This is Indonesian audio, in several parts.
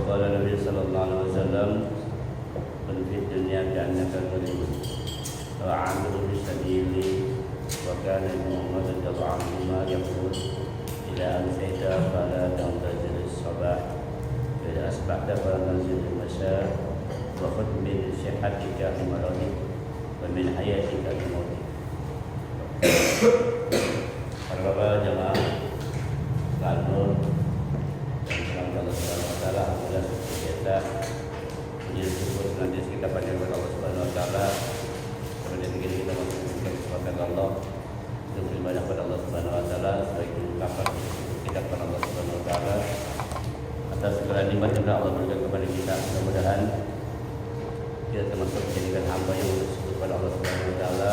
وقال النبي صلى الله عليه وسلم كن في الدنيا كأنك غريب وعامل بالسبيل وكان ابن عمر رضي الله عنهما يقول إذا أمسيت فلا تنتظر الصباح وإذا أصبحت فلا تنتظر المساء وخذ من صحتك لمرضك ومن حياتك لموتك. Para jemaah Al-Nur dan selamat Allah Subhanahu Wa Taala, alhamdulillah seperti biasa puji syukur senantiasa kita panjatkan kepada Allah Subhanahu Wa Taala. Kemudian kita mengucapkan kepada Allah untuk beribadah kepada Allah Subhanahu Wa Taala sebagai ungkapan kita kepada Allah Subhanahu Wa Taala atas segala nikmat yang Allah berikan kepada kita. Mudah-mudahan kita termasuk menjadikan hamba yang bersyukur kepada Allah Subhanahu Wa Taala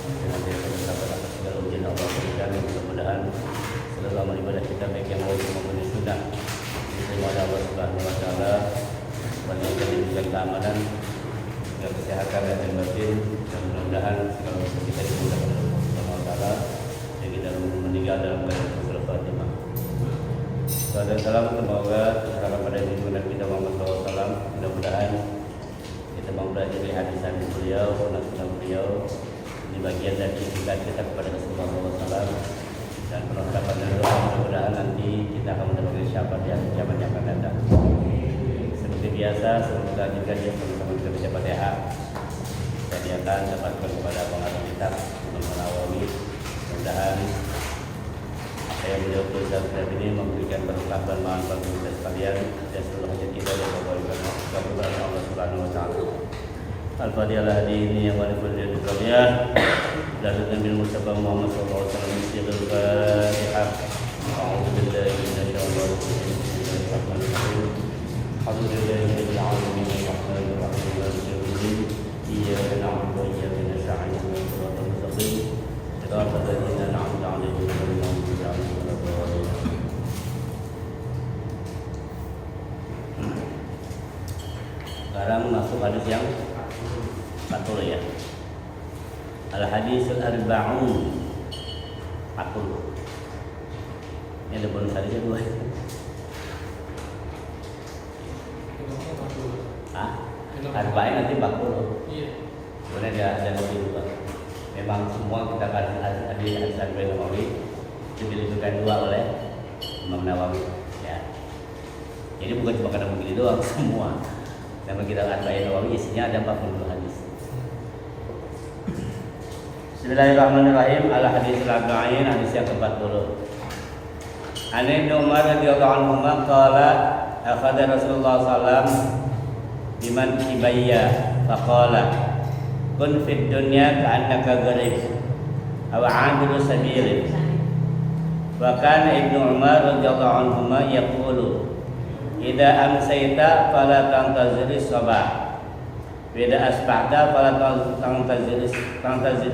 dengan bersabar atas segala ujian Allah berikan. Mudah-mudahan seluruh amal ibadah kita baik yang wajib maupun yang sunnah diterima oleh Allah Subhanahu Wa Taala. Wanita diberikan keamanan dan kesehatan dan batin, dan mudah-mudahan segala urusan kita dimudahkan oleh Allah Subhanahu Wa Taala dan kita meninggal dalam keadaan husnul khatimah. Salam salam semoga tercurahkan pada junjungan kita Muhammad SAW. Mudah-mudahan kita mau belajar dari hadis beliau, sunnah beliau. Ini bagian dari istiqamah kita kepada Rasulullah SAW dan perlengkapan dan doa. Mudah-mudahan nanti kita akan mendapatkan syafaat di akhir zaman yang akan datang. Seperti biasa, semoga juga dia teman-teman kita baca Fatihah. Saya akan dapatkan kepada pengarang kitab Imam Nawawi. Mudah-mudahan saya beliau tulisan kitab ini memberikan berkah dan manfaat bagi kita sekalian dan seluruh hajat kita dan kepada Allah Subhanahu Wa Taala. Al-Fatihah ini yang wali berdiri di kalian dan Nabi Mustafa Muhammad SAW Bismillahirrahmanirrahim. Al-Fatihah. A'udzubillahi minasyaitonir rajim. Alhamdulillahirabbil alamin arrahmanir rahim maliki yaumiddin. Iyyaka na'budu wa iyyaka nasta'in ihdinas siratal mustaqim siratal ladzina an'amta 'alaihim ghairil maghdubi 'alaihim waladdallin. Sekarang masuk hadis yang 40 ya. Al-Hadisul Arba'un 40. Ini ada bonus hadisnya 2. Arba'in nanti 40. Iya. Sebenarnya ada lebih 2. Memang semua kita kasih hadis Arba'in Nawawi itu dilebihkan 2 oleh Imam Nawawi ya. Jadi bukan cuma karena begini doang, semua. Nama kita Arba'in Nawawi isinya ada 42 hadis. Bismillahirrahmanirrahim. Al-Hadisul Arba'in, hadis yang ke-40. An Ibnu Umar radhiyallahu anhu qala akhadha Rasulullah sallallahu biman kibayya faqala kun fid dunya ka'annaka gharib aw 'abiru sabil. Wa kana Ibnu Umar radhiyallahu anhu yaqulu idza amsayta fala tantazir as-sabah wa idza asbahta fala tantazir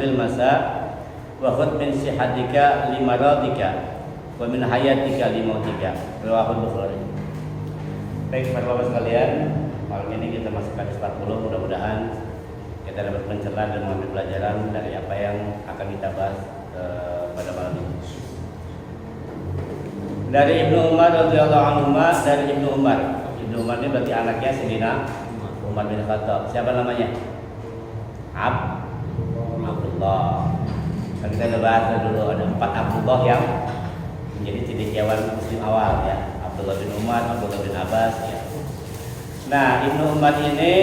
al-masa wa khudh min sihatika limaradika wa min hayatika limautika. Riwayat Bukhari. Baik para bapak sekalian, malam ini kita masuk hadis 40. Mudah-mudahan kita dapat mencerna dan mengambil pelajaran dari apa yang akan kita bahas pada malam ini. Dari Ibnu Umar radhiyallahu anhu, dari Ibnu Umar. Ibnu Umar ini berarti anaknya Sayyidina Umar bin Khattab. Siapa namanya? Abdullah. Kan kita udah bahas dulu ada 4 Abdullah yang menjadi cendekiawan muslim awal ya. Abdullah bin Umar, Abdullah bin Abbas ya. Nah, Ibnu Umar ini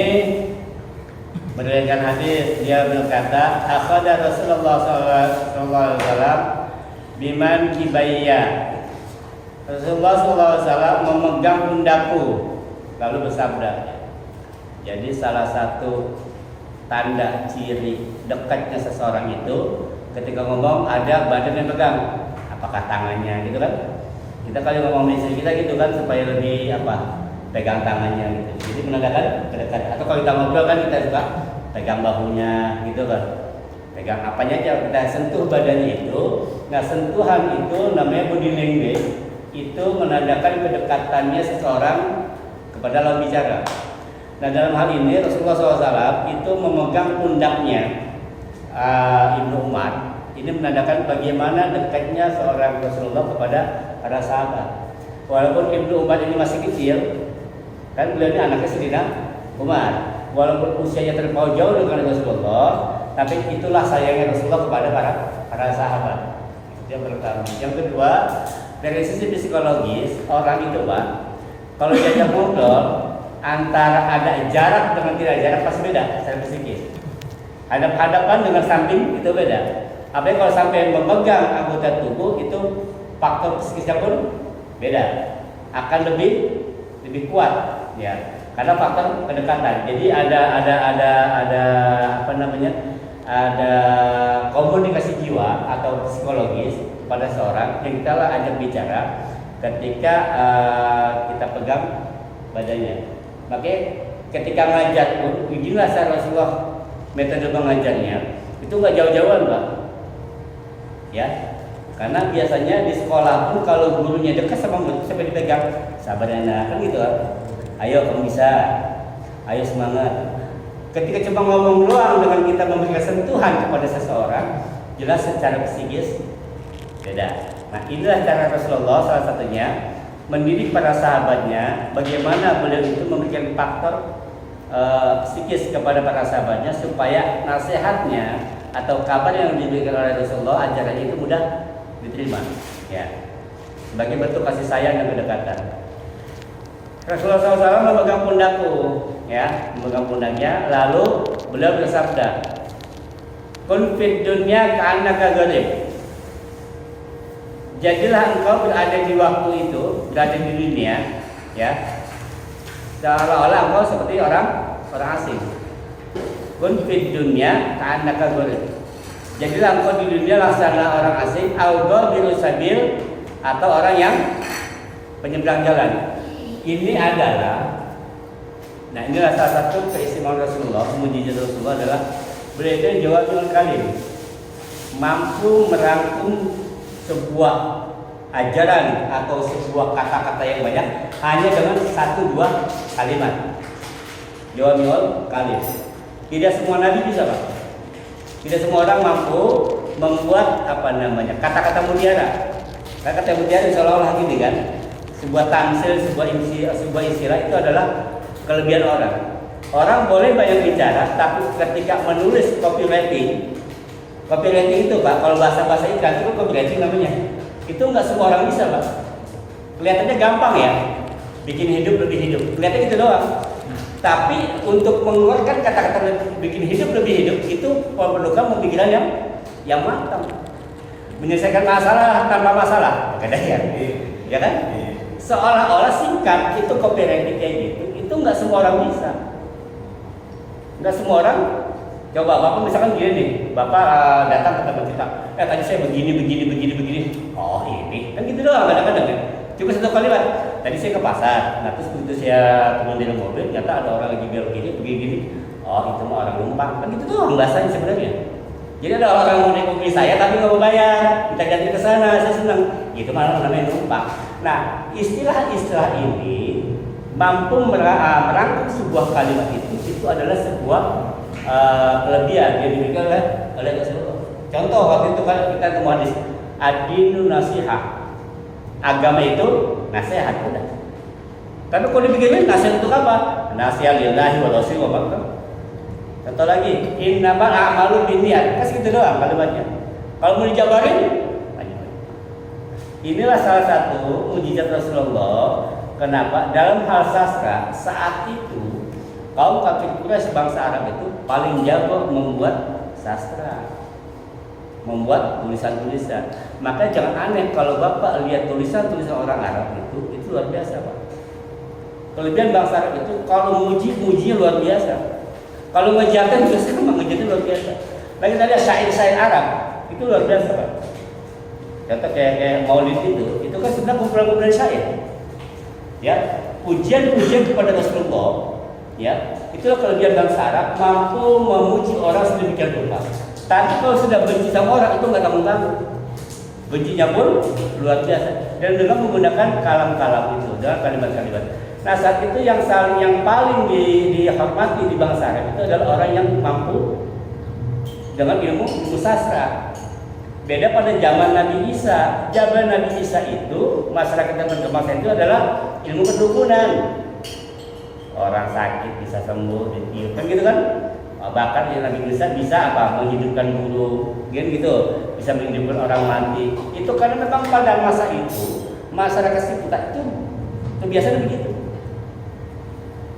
meriwayatkan hadis, dia berkata, akhadha Rasulullah sallallahu alaihi wasallam biman kibayya. Rasulullah sallallahu alaihi wasallam memegang pundakku lalu bersabda. Jadi salah satu tanda ciri dekatnya seseorang itu ketika ngomong ada badan yang pegang, apakah tangannya gitu kan? Kita kalau ngomong istri kita gitu kan supaya lebih pegang tangannya gitu. Jadi menandakan kedekatan. Atau kalau kita ngobrol kan kita suka pegang bahunya gitu kan. Pegang apanya aja, kita sentuh badannya itu. Nah, sentuhan itu namanya body language. Itu menandakan kedekatannya seseorang kepada lawan bicara. Nah, dalam hal ini Rasulullah SAW itu memegang pundaknya Ibnu Umar. Ini menandakan bagaimana dekatnya seorang Rasulullah kepada para sahabat. Walaupun Ibnu Umar ini masih kecil, Kan beliau ini anaknya Sayyidina Umar. Walaupun usianya terpaut jauh dengan Rasulullah, tapi itulah sayangnya Rasulullah kepada para sahabat. Itu yang pertama. Yang kedua, dari sisi psikologis, orang itu Pak, kalau diajak ngobrol antara ada jarak dengan tidak jarak pasti beda secara psikis. Hadap-hadapan dengan samping itu beda. Apalagi kalau sampai memegang anggota tubuh itu faktor psikisnya pun beda. Akan lebih kuat ya. Karena faktor kedekatan. Jadi ada apa namanya? Ada komunikasi jiwa atau psikologis pada seorang yang kita ajak bicara ketika kita pegang badannya. Makanya ketika ngajar pun inilah Rasulullah metode mengajarnya itu nggak jauh-jauhan Pak. Ya. Karena biasanya di sekolah pun kalau gurunya dekat sama murid sampai dipegang, sabar anak kan gitu kan. Ayo kamu bisa, ayo semangat. Ketika cuma ngomong doang dengan kita memberikan sentuhan kepada seseorang, jelas secara psikis beda. Nah inilah cara Rasulullah salah satunya mendidik para sahabatnya bagaimana beliau itu memberikan faktor psikis kepada para sahabatnya supaya nasihatnya atau kabar yang diberikan oleh Rasulullah ajarannya itu mudah diterima. Ya, sebagai bentuk kasih sayang dan kedekatan. Rasulullah SAW memegang pundakku, ya, memegang pundaknya. Lalu beliau bersabda, "Kun fid dunya ka'annaka gharib." Jadilah engkau berada di waktu itu, berada di dunia, ya, seolah-olah engkau seperti orang asing. Kun fid dunya ka'annaka gharib. Jadilah engkau di dunia laksana orang asing, au ghairul sabil, atau orang yang penyeberang jalan. Ini adalah, nah inilah salah satu keistimewaan Rasulullah, mujizat Rasulullah adalah beliau itu jawabul kalim, mampu merangkum sebuah ajaran atau sebuah kata-kata yang banyak hanya dengan 1-2 kalimat. Jawabul kalim. Tidak semua nabi bisa Pak. Tidak semua orang mampu membuat kata-kata mutiara. Kata-kata mutiara seolah-olah gini kan. Sebuah tamsil, sebuah istilah itu adalah kelebihan orang. Orang boleh banyak bicara, tapi ketika menulis copywriting itu Pak, kalau bahasa iklan itu copywriting namanya. Itu nggak semua orang bisa Pak. Kelihatannya gampang ya, bikin hidup lebih hidup. Kelihatannya gitu doang. Tapi untuk mengeluarkan kata-kata bikin hidup lebih hidup itu memerlukan pemikiran yang matang. Menyelesaikan masalah tanpa masalah, kadang ya kan? Seolah-olah singkat itu copywriting kayak gitu, itu nggak semua orang bisa. Nggak semua orang. Coba Bapak misalkan gini nih, Bapak datang ke tempat kita, tadi saya begini. Oh ini, kan gitu doang kadang-kadang kan. Cuma satu kalimat. Tadi saya ke pasar, nah terus begitu saya turun dari mobil, ternyata ada orang lagi belok begini. Oh itu mah orang numpang, kan gitu doang bahasanya sebenarnya. Jadi ada orang yang mau naik mobil saya tapi nggak mau bayar, kita ganti ke sana, saya senang. Itu malah namanya numpang. Nah, istilah-istilah ini mampu merangkum sebuah kalimat itu adalah sebuah kelebihan yang dimiliki oleh Rasulullah. Contoh waktu itu kan kita ketemu hadis ad-dinu nasihah. Agama itu nasihat udah. Tapi kalau dipikirin nasihat untuk apa? Nasihat lillahi wa rasul wa bangsa. Contoh lagi, innamal a'malu binniyat. Kasih gitu doang kalimatnya. Kalau mau dijabarin, inilah salah satu mujizat Rasulullah. Kenapa? Dalam hal sastra saat itu kaum kafir Quraisy bangsa Arab itu paling jago membuat sastra, membuat tulisan-tulisan. Maka jangan aneh kalau Bapak lihat tulisan-tulisan orang Arab itu luar biasa Pak. Kelebihan bangsa Arab itu kalau muji luar biasa. Kalau ngejatnya juga sama, ngejatnya luar biasa. Lagi tadi syair-syair Arab itu luar biasa Pak. Contoh kayak Maulid itu kan sebenarnya kumpulan-kumpulan syair. Ya, pujian-pujian kepada Rasulullah. Ya, itulah kelebihan bangsa Arab, mampu memuji orang sedemikian rupa. Tapi kalau sudah benci sama orang itu nggak tanggung-tanggung. Bencinya pun luar biasa dan dengan menggunakan kalam-kalam itu, dengan kalimat-kalimat. Nah saat itu yang paling dihormati di bangsa Arab itu adalah orang yang mampu dengan ilmu sastra. Beda pada zaman Nabi Isa. Zaman Nabi Isa itu masyarakat yang berbangsa itu adalah ilmu kedukunan. sakit bisa sembuh, ditiup kan gitu kan. Bahkan yang lagi bisa apa menghidupkan guru gitu, bisa menghidupkan orang mati. Itu karena memang pada masa itu masyarakat sekitar itu kebiasaan begitu.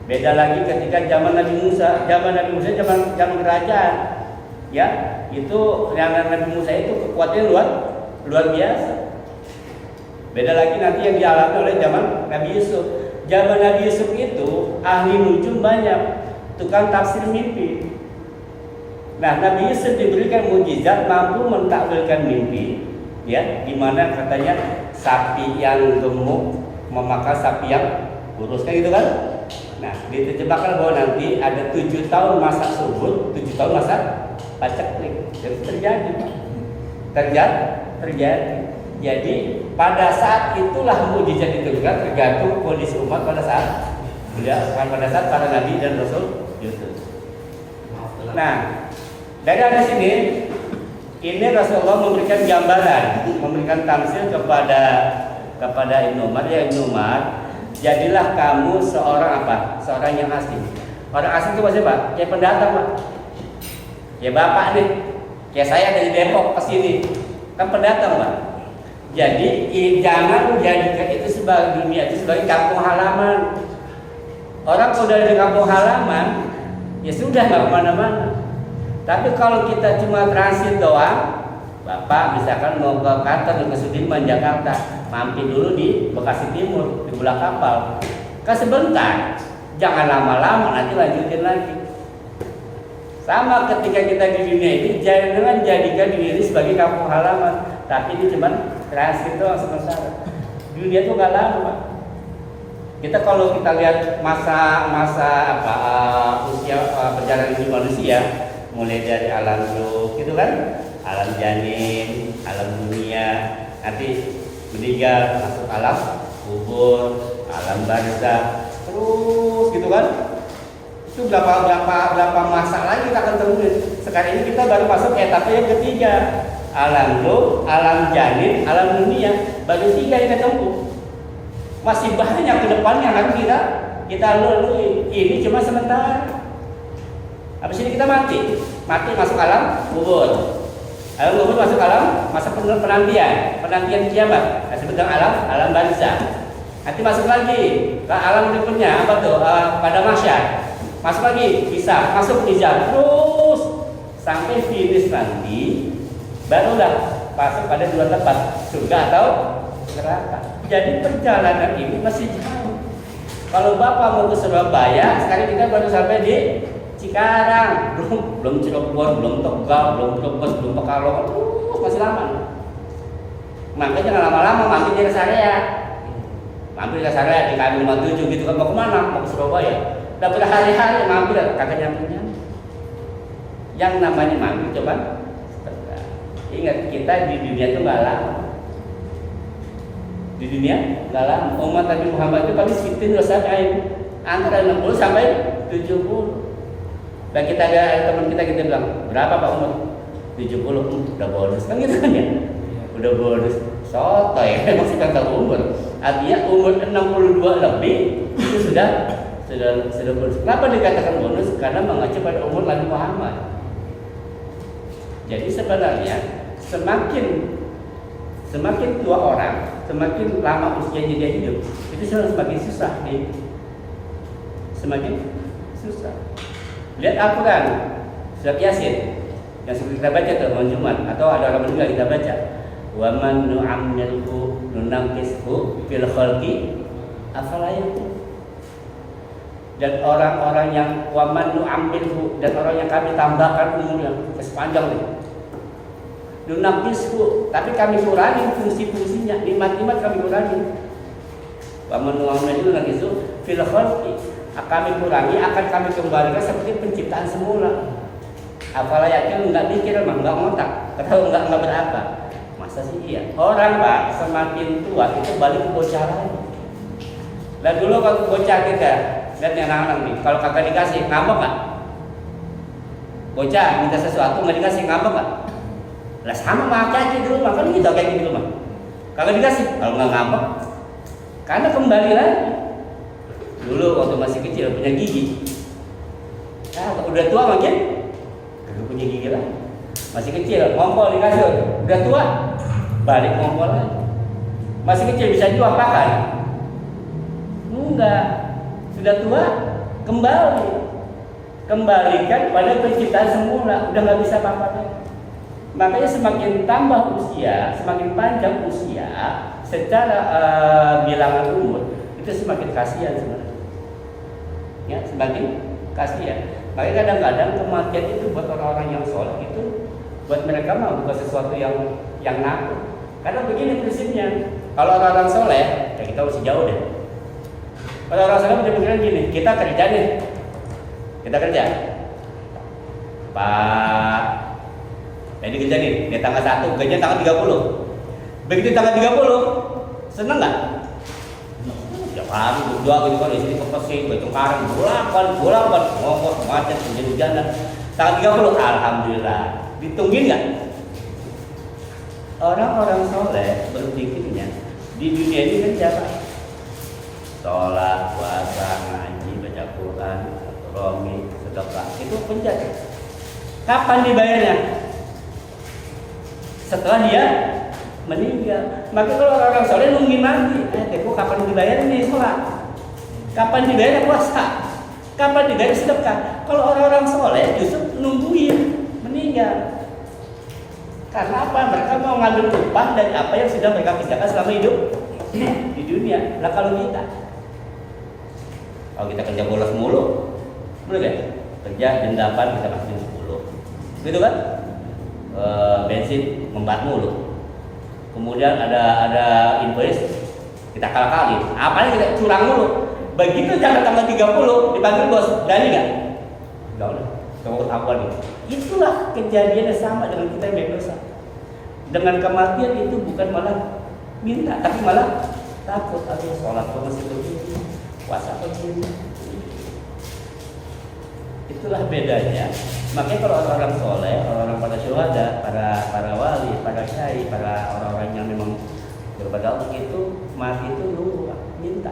Beda lagi ketika zaman Nabi Musa zaman kerajaan, ya itu yang Nabi Musa itu kekuatannya luar biasa. Beda lagi nanti yang dialami oleh zaman Nabi Yusuf. Zaman Nabi Yusuf itu ahli nujum banyak, tukang tafsir mimpi. Nah, Nabi Yusuf diberikan mukjizat mampu mentakwilkan mimpi, ya, di mana katanya sapi yang gemuk memakan sapi yang kurus kan gitu kan? Nah, diterjemahkan bahwa nanti ada 7 tahun masa subur, 7 tahun masa paceklik. Jadi terjadi. Jadi pada saat itulah mukjizat diturunkan, tergantung kondisi umat pada saat para nabi dan rasul Yusuf. Nah, dari hadis ini Rasulullah memberikan gambaran, memberikan tamsil kepada Ibnu Umar, ya Ibnu Umar, jadilah kamu seorang apa? Seorang yang asing. Orang asing itu maksudnya Pak? Kayak pendatang Pak. Ya Bapak nih, kayak saya dari Depok ke sini, kan pendatang Pak. Jadi jangan jadikan itu sebagai dunia itu sebagai kampung halaman. Orang kalau dari kampung halaman, ya sudah nggak kemana-mana. Tapi kalau kita cuma transit doang, Bapak misalkan mau ke kantor ke Sudirman Jakarta, mampir dulu di Bekasi Timur, di Bulak Kapal. Kan sebentar, jangan lama-lama, nanti lanjutin lagi. Sama ketika kita di dunia ini, jangan jadikan diri sebagai kampung halaman, tapi ini cuma transit doang sementara. Dunia itu nggak lama, Pak. Kita kalau kita lihat masa usia perjalanan hidup manusia, mulai dari alam ruh gitu kan, alam janin, alam dunia, nanti meninggal masuk alam kubur, alam barzakh, terus gitu kan. Itu berapa masa lagi kita akan temuin. Sekarang ini kita baru masuk etapa yang ketiga, alam ruh, alam janin, alam dunia, baru 3 yang kita tempuh. Masih banyak ke depannya harus kita lalui. Ini cuma sementara. Habis ini kita mati masuk alam kubur. Alam kubur masuk alam masa penantian kiamat. Nah, sebutkan alam barzakh. Nanti masuk lagi ke alam berikutnya apa tuh? Pada mahsyar. Masuk lagi bisa masuk hijab terus sampai finish nanti barulah masuk pada 2 tempat, surga atau neraka. Jadi perjalanan ini masih jauh. Kalau Bapak mau ke Surabaya, sekarang kita baru sampai di Cikarang, belum Cirebon, belum Tegal, belum Brebes, belum Pekalongan, terus masih lama. Makanya jangan lama-lama mampir di rest area. Mampir di rest area di KM 57 gitu kan, mau kemana? Mau ke Surabaya. Udah berhari-hari mampir, kagak nyampe. Yang namanya mampir coba. Ingat kita di dunia itu nggak lama. Di dunia nggak lama. Umat Nabi Muhammad itu paling sitin rasain antara 60 sampai 70. Dan kita ada teman kita bilang, berapa Pak umur? 70, udah bonus kan gitu kan ya? Udah bonus, sotoy, maksudnya tahu umur. Artinya umur 62 lebih itu sudah bonus. Kenapa dikatakan bonus? Karena mengacu pada umur Nabi Muhammad. Jadi sebenarnya semakin tua orang, semakin lama usianya dia hidup, itu semakin susah nih. Semakin susah. Lihat Al-Quran, surat Yasin yang seperti kita baca tuh malam Jumat, atau ada orang meninggal kita baca, wa man nu'ammirhu nunaqishu fil khalqi afala yaqul. Dan orang-orang yang wa man nu'ammirhu, dan orang yang kami tambahkan umurnya sepanjang nih, nunaqishu, tapi kami kurangi fungsi-fungsinya, nikmat-nikmat kami kurangi. Wa man nu'ammirhu nunaqishu fil khalqi, kami kurangi, akan kami kembalikan seperti penciptaan semula. Apalah yakin nggak mikir emang nggak ngotak, atau nggak berapa? Masa sih iya? Orang Pak semakin tua itu balik ke bocah lagi. Dan dulu kalau bocah kita dan yang anak-anak nih, kalau kagak dikasih ngambek nggak? Bocah minta sesuatu nggak dikasih ngambek nggak? Lah sama makanya dulu makan gitu kayak gitu mah. Kagak dikasih, kalau nggak ngambek, karena kembali lagi. Dulu waktu masih kecil punya gigi. Nah, udah tua makin kagak punya gigi lah. Masih kecil ngompol di kasur, udah tua balik ngompol lagi. Masih kecil bisa diapakan? Enggak. Sudah tua kembalikan pada penciptaan semula, udah nggak bisa apa-apa. Makanya semakin tambah usia, semakin panjang usia, secara bilangan umur itu semakin kasihan sebenarnya. Ya, semakin kasihan. Makanya kadang-kadang kematian itu buat orang-orang yang soleh itu, buat mereka mah bukan sesuatu yang nakut. Karena begini prinsipnya, kalau orang-orang soleh, ya kita masih jauh deh. Kalau orang soleh udah pikiran gini, kita kerja nih, kita kerja, Pak. Jadi kerja nih, di tanggal 1, gajinya tanggal 30. Begitu tanggal 30, seneng nggak? Tiap hari berdua gitu kan, istri kepesin, baju karang, bolak-balik, ngomong, macet, hujan-hujanan. Tanggal 30, alhamdulillah. Ditungguin nggak? Orang-orang soleh berpikirnya di dunia ini kan siapa? Sholat, puasa, ngaji, baca Quran, romi, sedekah, itu penjara. Kapan dibayarnya? Setelah dia meninggal. Maka kalau orang-orang soleh nungguin mati, kok kapan dibayar nih sholat? Kapan dibayar puasa? Kapan dibayar sedekah? Kalau orang-orang soleh justru nungguin meninggal. Karena apa? Mereka mau ngambil upah dari apa yang sudah mereka kerjakan selama hidup di dunia. Lah kalau kita kerja bolos mulu, boleh gak? Kerja jam 8 kita masuk jam 10, gitu kan? Bensin membat mulu. Kemudian ada invoice kita kalah-kali. Apalagi kita curang mulu. Begitu tanggal 30 dipanggil bos, dari nggak? Nggak udah. Kamu apa nih? Itulah kejadian yang sama dengan kita yang berdosa. Dengan kematian itu bukan malah minta, tapi malah takut. Aduh, sholat kok masih begini, puasa begini. Itulah bedanya. Makanya kalau orang-orang soleh, orang-orang pada syuhada, para wali, para syai, para orang-orang yang memang berbada Allah itu mati itu nunggu, minta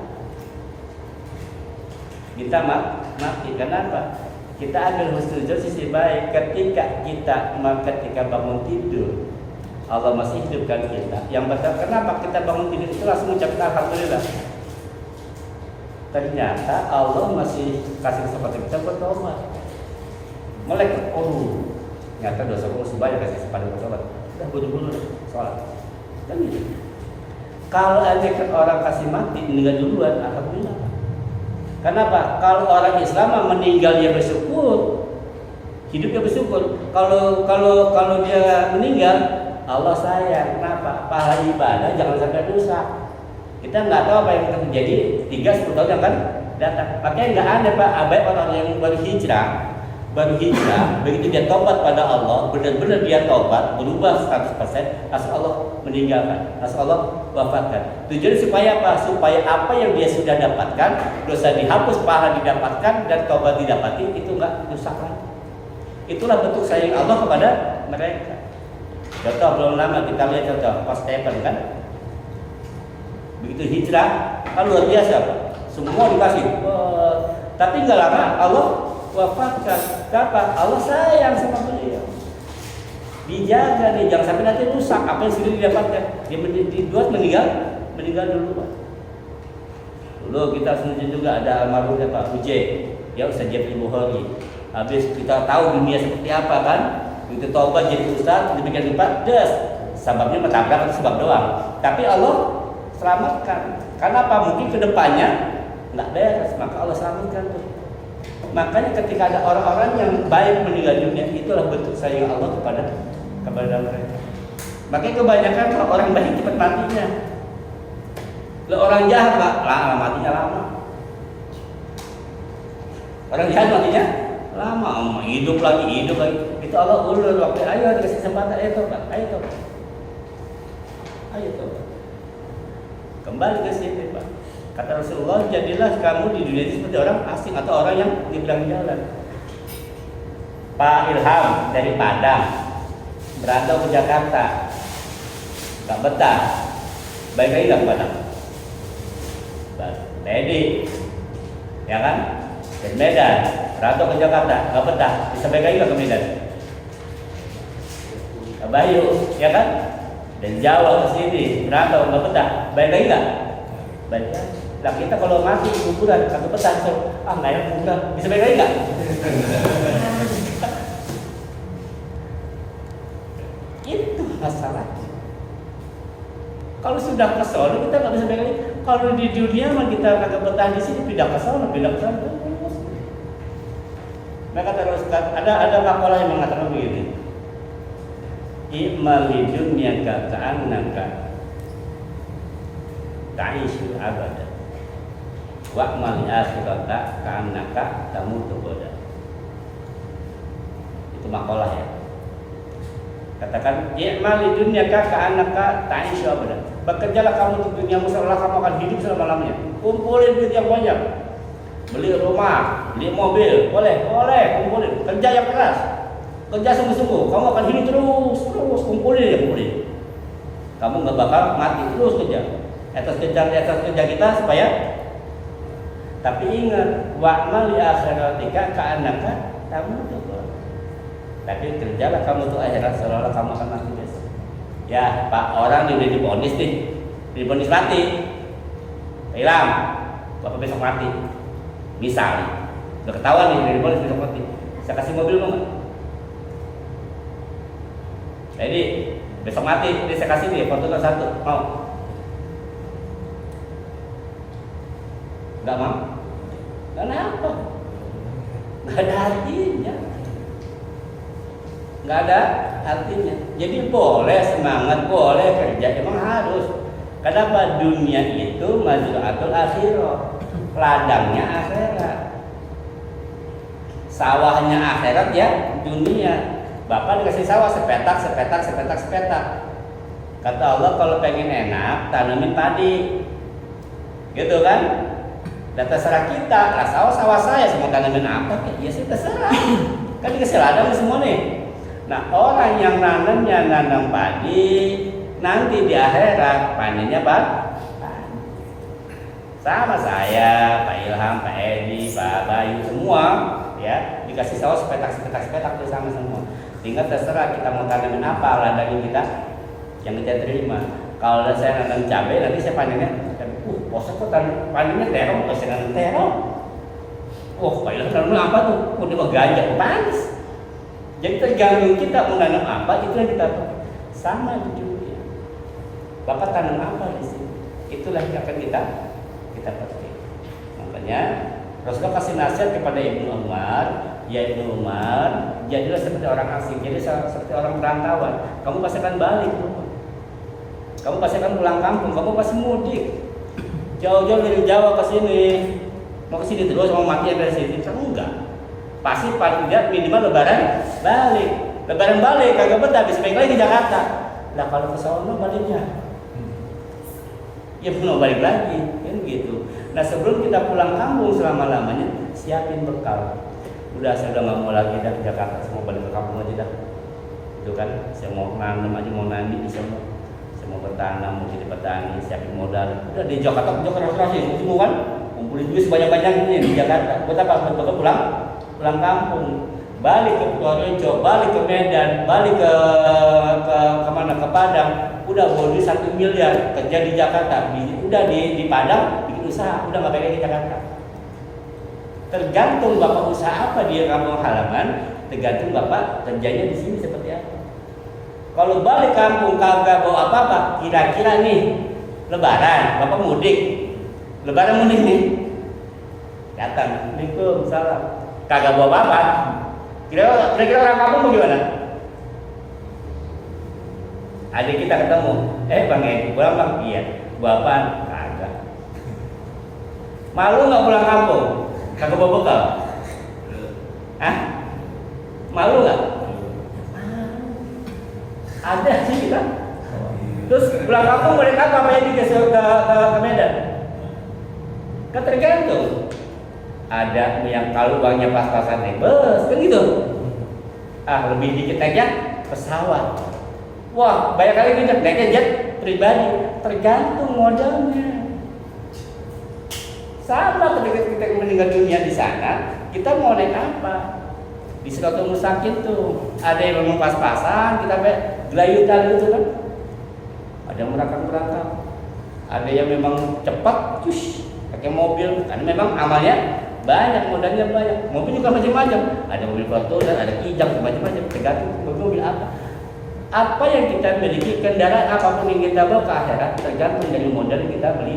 mati. Kenapa? Kita agar husnuzon sisi baik ketika ketika bangun tidur Allah masih hidupkan kita. Yang pertama, kenapa kita bangun tidur itu langsung mengucapkan alhamdulillah. Ternyata Allah masih kasih kesempatan kita bertobat. Melek, ternyata dosa gue masih banyak, kasih kesempatan bertobat. Udah buru-buru sholat. Kan gitu. Kalau aja orang kasih mati meninggal duluan, alhamdulillah. Kenapa? Kalau orang Islam meninggal dia bersyukur, hidup dia bersyukur. Kalau dia meninggal, Allah sayang. Kenapa? Pahala ibadah jangan sampai rusak. Kita nggak tahu apa yang akan terjadi 3-10 tahun yang akan datang. Makanya nggak aneh Pak, abai orang yang baru hijrah, begitu dia tobat pada Allah, benar-benar dia tobat, berubah 100%, asal Allah meninggalkan, asal Allah wafatkan. Tujuan supaya apa? Supaya apa yang dia sudah dapatkan, dosa dihapus, pahala didapatkan, dan tobat didapati, itu enggak rusak lagi. Itulah bentuk sayang Allah kepada mereka. Contoh belum lama kita lihat contoh pas Stephen kan, begitu hijrah, kan luar biasa Pak. Semua dikasih, tapi nggak lama Allah wafatkan. Kenapa? Allah sayang sama beliau. Dijaga nih, jangan sampai nanti rusak apa yang sudah didapatkan. Dia meninggal dulu Pak. Dulu kita setuju juga ada almarhum Pak Uje, ya Ustaz Jabir Bukhari. Habis kita tahu dunia seperti apa kan, itu tobat jadi ustaz, demikian rupa, sebabnya menabrak itu sebab doang. Tapi Allah selamatkan. Karena apa? Mungkin kedepannya nggak beres, maka Allah selamatkan tuh. Makanya ketika ada orang-orang yang baik meninggal dunia, itulah bentuk sayang Allah kepada mereka. Makanya kebanyakan orang baik cepat matinya. Orang jahat Pak, matinya lama. Orang jahat matinya lama, hidup lagi. Itu Allah ulur waktu, ayo ada kesempatan, ayo tobat. Kembali ke situ Pak. Kata Rasulullah, jadilah kamu di dunia ini seperti orang asing atau orang yang nyebrang jalan. Pak Ilham dari Padang berantau ke Jakarta, nggak betah, baik lagi nggak ke Padang. Teddy ya kan? Dari Medan, rantau ke Jakarta, nggak betah, bisa balik lagi nggak ke Medan? Ke Bayu, ya kan? Dan Jawa ke sini, rantau nggak betah, balik lagi nggak? Balik lagi. Lah kita kalau mati di kuburan, kagak betah, nggak enak juga, bisa balik lagi nggak? Itu masalahnya. Kalau sudah ke sono kita nggak bisa balik lagi. Kalau di dunia mah kita kagak betah di sini, pindah ke sono, pindah ke sana. Mereka terus ada makalah yang mengatakan begini. I'mal li dunyaka ka'annaka ta'ishu abada. Wa'mal li akhirata ka'annaka tamutu abada. Itu makalah ya. Katakan i'mal li dunyaka ka'annaka ta'ishu abada. Bekerjalah kamu untuk duniamu seolah kamu akan hidup selama-lamanya. Kumpulin duit yang banyak. Beli rumah, beli mobil, boleh, kumpulin. Kerja yang keras, kerja sungguh-sungguh. Kamu akan hidup terus, kumpulin. Kamu nggak bakal mati, terus kerja. Atas kerja kita supaya. Tapi ingat, wa'mal li akhiratika ka'annaka tamutu. Tapi kerjalah kamu untuk akhirat seolah kamu akan mati besok. Ya, Pak, orang udah divonis nih, divonis mati, hilang, bapak besok mati. Misal, udah ketahuan nih dari polis besok mati. Saya kasih mobil mau nggak? Jadi besok mati, ini saya kasih nih Fortuner 1, mau? Nggak mau? Kenapa? Nggak ada artinya. Nggak ada artinya. Jadi boleh semangat, boleh kerja, emang harus. Kenapa? Dunia itu mazra'atul akhirah. Ladangnya akhirat, sawahnya akhirat ya dunia. Bapak dikasih sawah sepetak. Kata Allah kalau pengen enak tanamin padi, gitu kan? Dan terserah kita, lah sawah saya semua tanamin apa? Ya sih terserah. Kan dikasih ladang semua nih. Nah orang yang nanam padi nanti di akhirat panennya sama saya, Pak Ilham, Pak Edi, Pak Bayu, semua ya dikasih sawah sepetak tuh sama semua. Tinggal terserah kita mau tanamin apa ladangnya kita yang kita terima. Kalau saya nanam cabai nanti saya panennya, bosnya kok panennya terong, saya nanam terong. Pak Ilham nanam apa tuh? Dia mau ganja, panas. Jadi tergantung kita mau nanam apa itu yang kita sama di dunia. Bapak tanam apa di sini? Itulah yang akan kita petik. Makanya Rasulullah kasih nasihat kepada Ibnu Umar, ya Ibnu Umar, jadilah seperti orang asing, jadi seperti orang perantauan. Kamu pasti akan balik, kamu pasti akan pulang kampung, kamu pasti mudik, jauh-jauh dari Jawa ke sini, mau ke sini terus, mau mati dari sini, kamu enggak. Pasti paling tidak minimal lebaran balik, kagak betah, bisa balik lagi di Jakarta. Lah kalau ke sono baliknya, ya mau balik lagi. Gitu. Nah sebelum kita pulang kampung selama-lamanya siapin bekal. Udah saya udah nggak mau lagi dah ke Jakarta, saya mau balik ke kampung aja dah. Itu kan, saya mau nanam aja, mau nani bisa mau. Saya mau bertanam, mau jadi petani, siapin modal. Udah di Jakarta terus semua kan, kumpulin duit sebanyak-banyaknya di Jakarta. Buat apa? Buat pulang kampung. Balik ke Purworejo, balik ke Medan, balik ke mana, ke Padang. Udah bawa duit 1 miliar kerja di Jakarta, udah di Padang bikin usaha, udah nggak balik ke Jakarta. Tergantung bapak usaha apa di kampung halaman, tergantung bapak kerjanya di sini seperti apa. Kalau balik kampung kagak bawa apa-apa, kira-kira nih Lebaran, bapak mudik, Lebaran mudik nih, datang, Assalamualaikum, salam, kagak bawa apa-apa. Kira-kira orang kampung mau gimana? Adik kita ketemu, Bang Edi, pulang Bang? Iya. Bapak kagak. Malu nggak pulang kampung? Kagak bawa bekal? Hah? Malu nggak? Ada sih kita. Terus pulang kampung boleh kagak apa yang dikasih ke Medan? Kan tergantung. Ada yang kalau uangnya pas-pasan naik bus, kan gitu. Lebih dikit aja pesawat. Wah, banyak kali kita naiknya jet pribadi. Tergantung modalnya. Sama ketika kita meninggal dunia di sana, kita mau naik apa? Di Siratul Mustaqim tuh ada yang memang pas-pasan, kita gelayutan gitu kan. Ada yang merangkak-merangkak, ada yang memang cepat, pakai mobil. Karena memang amalnya banyak, modalnya banyak. Mobil juga macam-macam. Ada mobil Fortuner, ada Kijang, macam-macam. Tergantung mobil apa. Apa yang kita miliki, kendaraan apapun yang kita bawa ke akhirat, tergantung dari modal yang kita beli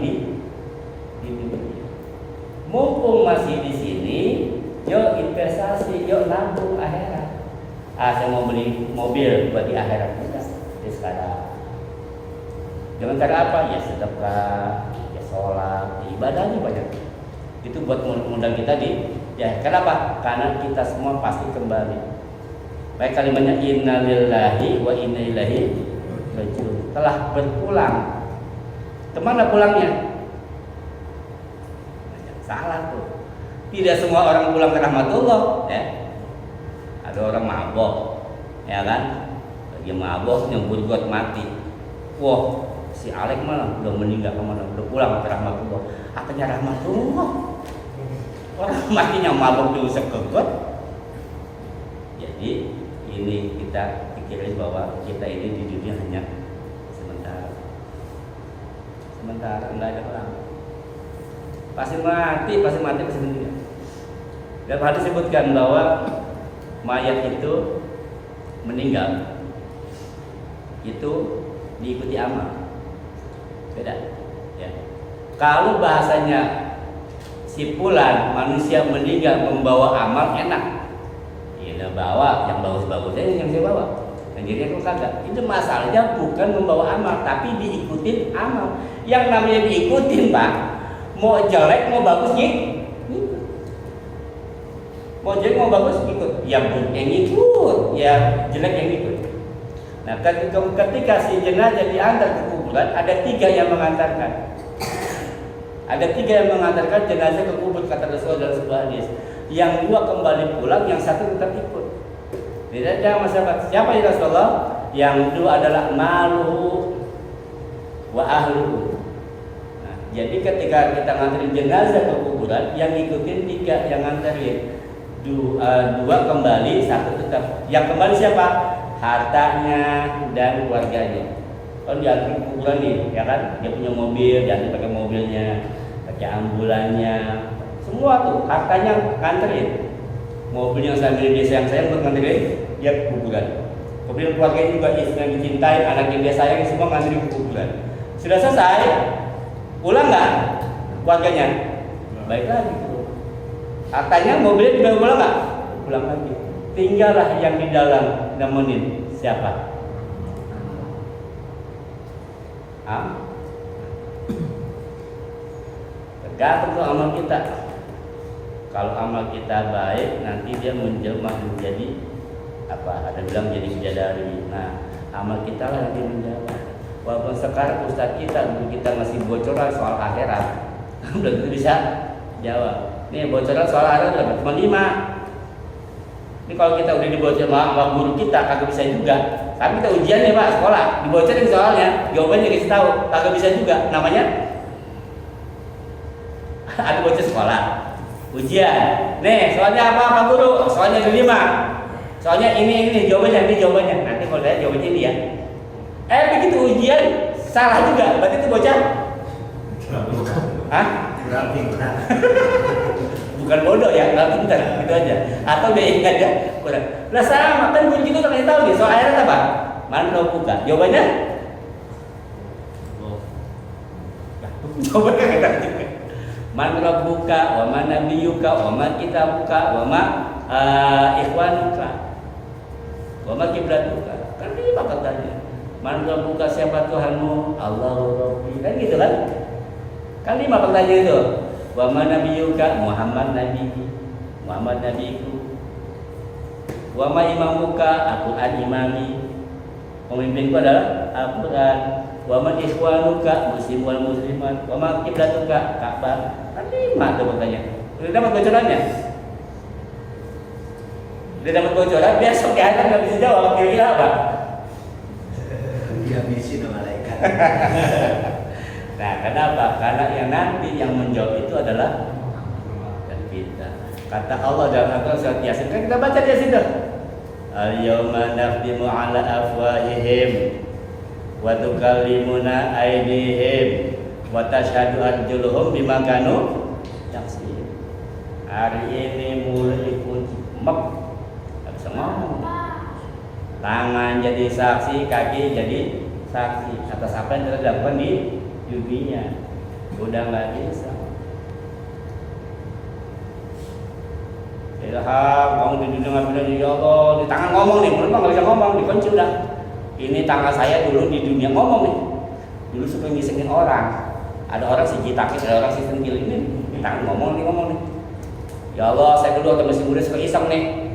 di dunia. Mumpung masih di sini, yuk investasi, yuk nabung akhirat. Saya mau beli mobil buat di akhirat kita. Jadi sekarang dengan cara apa? Ya sedekah, ya sholat, ya ibadahnya banyak. Itu buat modal kita ya kenapa? Karena kita semua pasti kembali. Baik kalimatnya innalillahi wa inna ilaihi raji'un. Telah berpulang. Kemana pulangnya? Salah tuh. Tidak semua orang pulang ke rahmatullah, ya. Ada orang mabok, ya kan? Lagi mabok nyembur got mati. Wah, si Alek malah udah meninggal kemana? Udah pulang ke rahmatullah. Apanya rahmatullah? Orang matinya mabok diusap ke got. Jadi ini kita pikirin bahwa kita ini di dunia hanya sementara, enggak ada orang. Pasti mati meninggal. Dan hadis disebutkan bahwa mayat itu meninggal itu diikuti amal. Beda, ya. Kalau bahasanya si fulan manusia meninggal membawa amal enak. Ya bawa yang bagus-bagusnya yang saya bawa. Dan jadi aku kagak. Itu masalahnya bukan membawa amal, tapi diikutin amal. Yang namanya diikutin, Pak. Mau jelek mau bagus ngikut. Mau jelek mau bagus ikut. Yang buruk yang ikut, ya jelek yang ikut. Nah, ketika si jenazah diantar ke kuburan, ada 3 yang mengantarkan. Ada 3 yang mengantarkan jenazah ke kubur, kata Rasulullah dalam sebuah hadis. Yang 2 kembali pulang, yang 1 tetap ikut. Tidak ada masalah. Siapa ya Rasulullah? Yang 2 adalah maluhu wa ahluhu. Nah, jadi ketika kita nganterin jenazah ke kuburan, yang ngikutin 3 yang nganterin. 2 kembali, 1 tetap. Yang kembali siapa? Hartanya dan keluarganya. Kalau diantar ke kuburan nih, ya kan? Dia punya mobil, diantar pakai mobilnya, pakai ambulannya. Semua tuh hartanya nganterin. Mobil yang saya milih, desa yang sayang buat nganterin dia kuburan. Kemudian keluarganya juga, istri yang dicintai, anak yang dia sayang, semua nganterin ke kuburan. Sudah selesai, pulang nggak keluarganya? Baik lagi tuh. Hartanya, mobilnya dibawa pulang nggak? Pulang lagi. Tinggallah yang di dalam nemenin siapa? Tergantung amal kita. Kalau amal kita baik, nanti dia menjelma menjadi apa? Ada bilang jadi bidadari. Nah, amal kita lah nanti menjawab. Walaupun sekarang ustadz kita ngasih bocoran soal akhirat, belum tentu bisa jawab. Nih bocoran soal akhirat cuma 5. Ini kalau kita udah dibocorin sama guru kita, kagak bisa juga. Tapi kita ujian nih Pak, sekolah, dibocorin soalnya, jawabannya dikasih tahu, kagak bisa juga. Namanya ada bocor sekolah. Ujian. Nih, soalnya apa Pak Guru? Soalnya ada 5. Soalnya ini jawabannya. Nanti kalau saya jawabannya ini ya. Begitu ujian salah juga. Berarti itu bocah. Hah? Bukan bodoh ya, nggak pintar gitu aja. Atau dia ingat ya. Lah sama kan guru kita udah tahu nih soal akhirat apa? Mana buka? Jawabannya? Jawabannya kita juga. Man rabbuka wa man nabiyuka wa ma kitabuka wa ma ikhwanuka wa ma kiblatuka. Kan 5 katanya. Man rabbuka, siapa Tuhanmu? Allahu Rabbi. Kan gitu kan? Kan 5 pertanyaan itu. Wa man nabiyuka, Muhammad nabi, Muhammad nabiku. Wa ma imamuka, Al-Qur'an imami. Pemimpinku adalah Al-Qur'an. Wa man ikhwanuka, muslim wal muslimat. Wa ma kiblatuka, Ka'bah. Kan 5 tuh pertanyaan. Udah dapat bocorannya? Udah dapat bocoran, besok di akhirat nggak bisa jawab. Kira-kira apa? Dihabisin sama malaikat. Nah, kenapa? Karena yang nanti yang menjawab itu adalah kita. Kata Allah dalam Al-Quran surat Yasin, kan kita baca di situ. Al-yawma nakhtimu ala afwahihim wa tukallimuna aydihim wa tashhadu arjuluhum bima kanu yaksibun. Hari ini mulai dikunci mek, enggak bisa ngomong. Tangan jadi saksi, kaki jadi saksi atas apa yang telah dilakukan di dunia. Udah nggak bisa. Ilham, kamu di dunia nggak bilang ya Allah, di tangan ngomong nih, mulut nggak bisa ngomong, dikunci udah. Ini tangan saya dulu di dunia ngomong nih. Dulu suka ngisengin orang. Ada orang si jitakis, ada orang si sentil, ini di tangan ngomong nih. Ya Allah, saya dulu waktu masih muda suka iseng nih,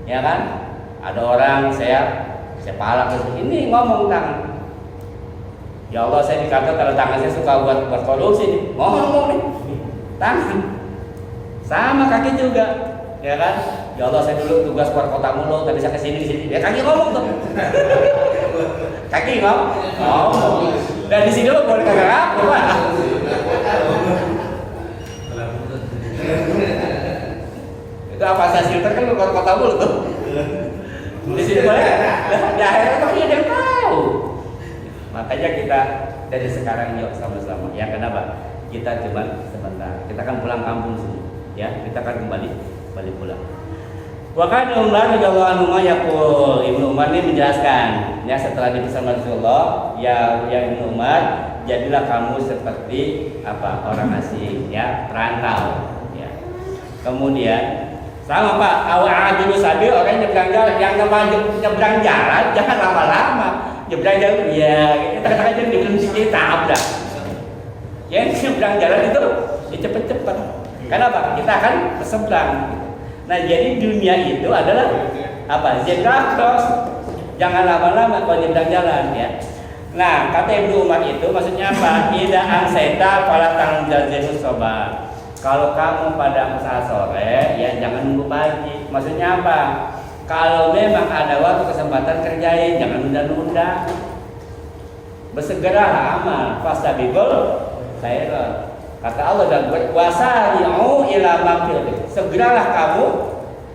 ya kan? Ada orang saya palak ini ngomong tangan. Ya Allah, saya di kantor kalau tangan saya suka buat korupsi nih, ngomong nih, tangan. Sama kaki juga, ya kan? Ya Allah, saya dulu tugas keluar kota mulu, tapi saya kesini di sini, ya kaki ngomong tuh. Kaki ngomong. Dan di sini lo boleh kagak apa, Pak? Itu apa saya filter kan keluar kota mulu tuh. Di sini boleh, di akhirnya kok dia tahu. Makanya kita dari sekarang yuk sama-sama. Ya kenapa? Kita cuma sebentar. Kita kan pulang kampung sini. Ya, kita akan kembali pulang. Wa kana Umar radhiyallahu anhu yaqul, Ibnu Umar ini menjelaskan ya setelah dipesan Rasulullah, ya Ibnu Umar, jadilah kamu seperti apa? Orang asing ya, perantau ya. Kemudian sama Pak, awal dulu sabil orang nyebrang jalan, yang nyebrang jalan jangan lama-lama. Nyebrang jalan ya, kita katakan di belum kita tabrak. Yang nyebrang jalan itu ya cepet-cepet. Kenapa? Kita akan berseberang. Nah, jadi dunia itu adalah apa? Zebra cross. Jangan lama-lama kalau nyebrang jalan ya. Nah, kata Ibnu Umar itu maksudnya apa? Ida anseta pala tanggung jazimus soba. Kalau kamu pada saat sore ya jangan nunggu pagi. Maksudnya apa? Kalau memang ada waktu kesempatan kerjain, jangan nunda-nunda. Bersegeralah amal, fastabiqul khairat. Kata Allah dan wasari'u ila maghfiratin. Segeralah kamu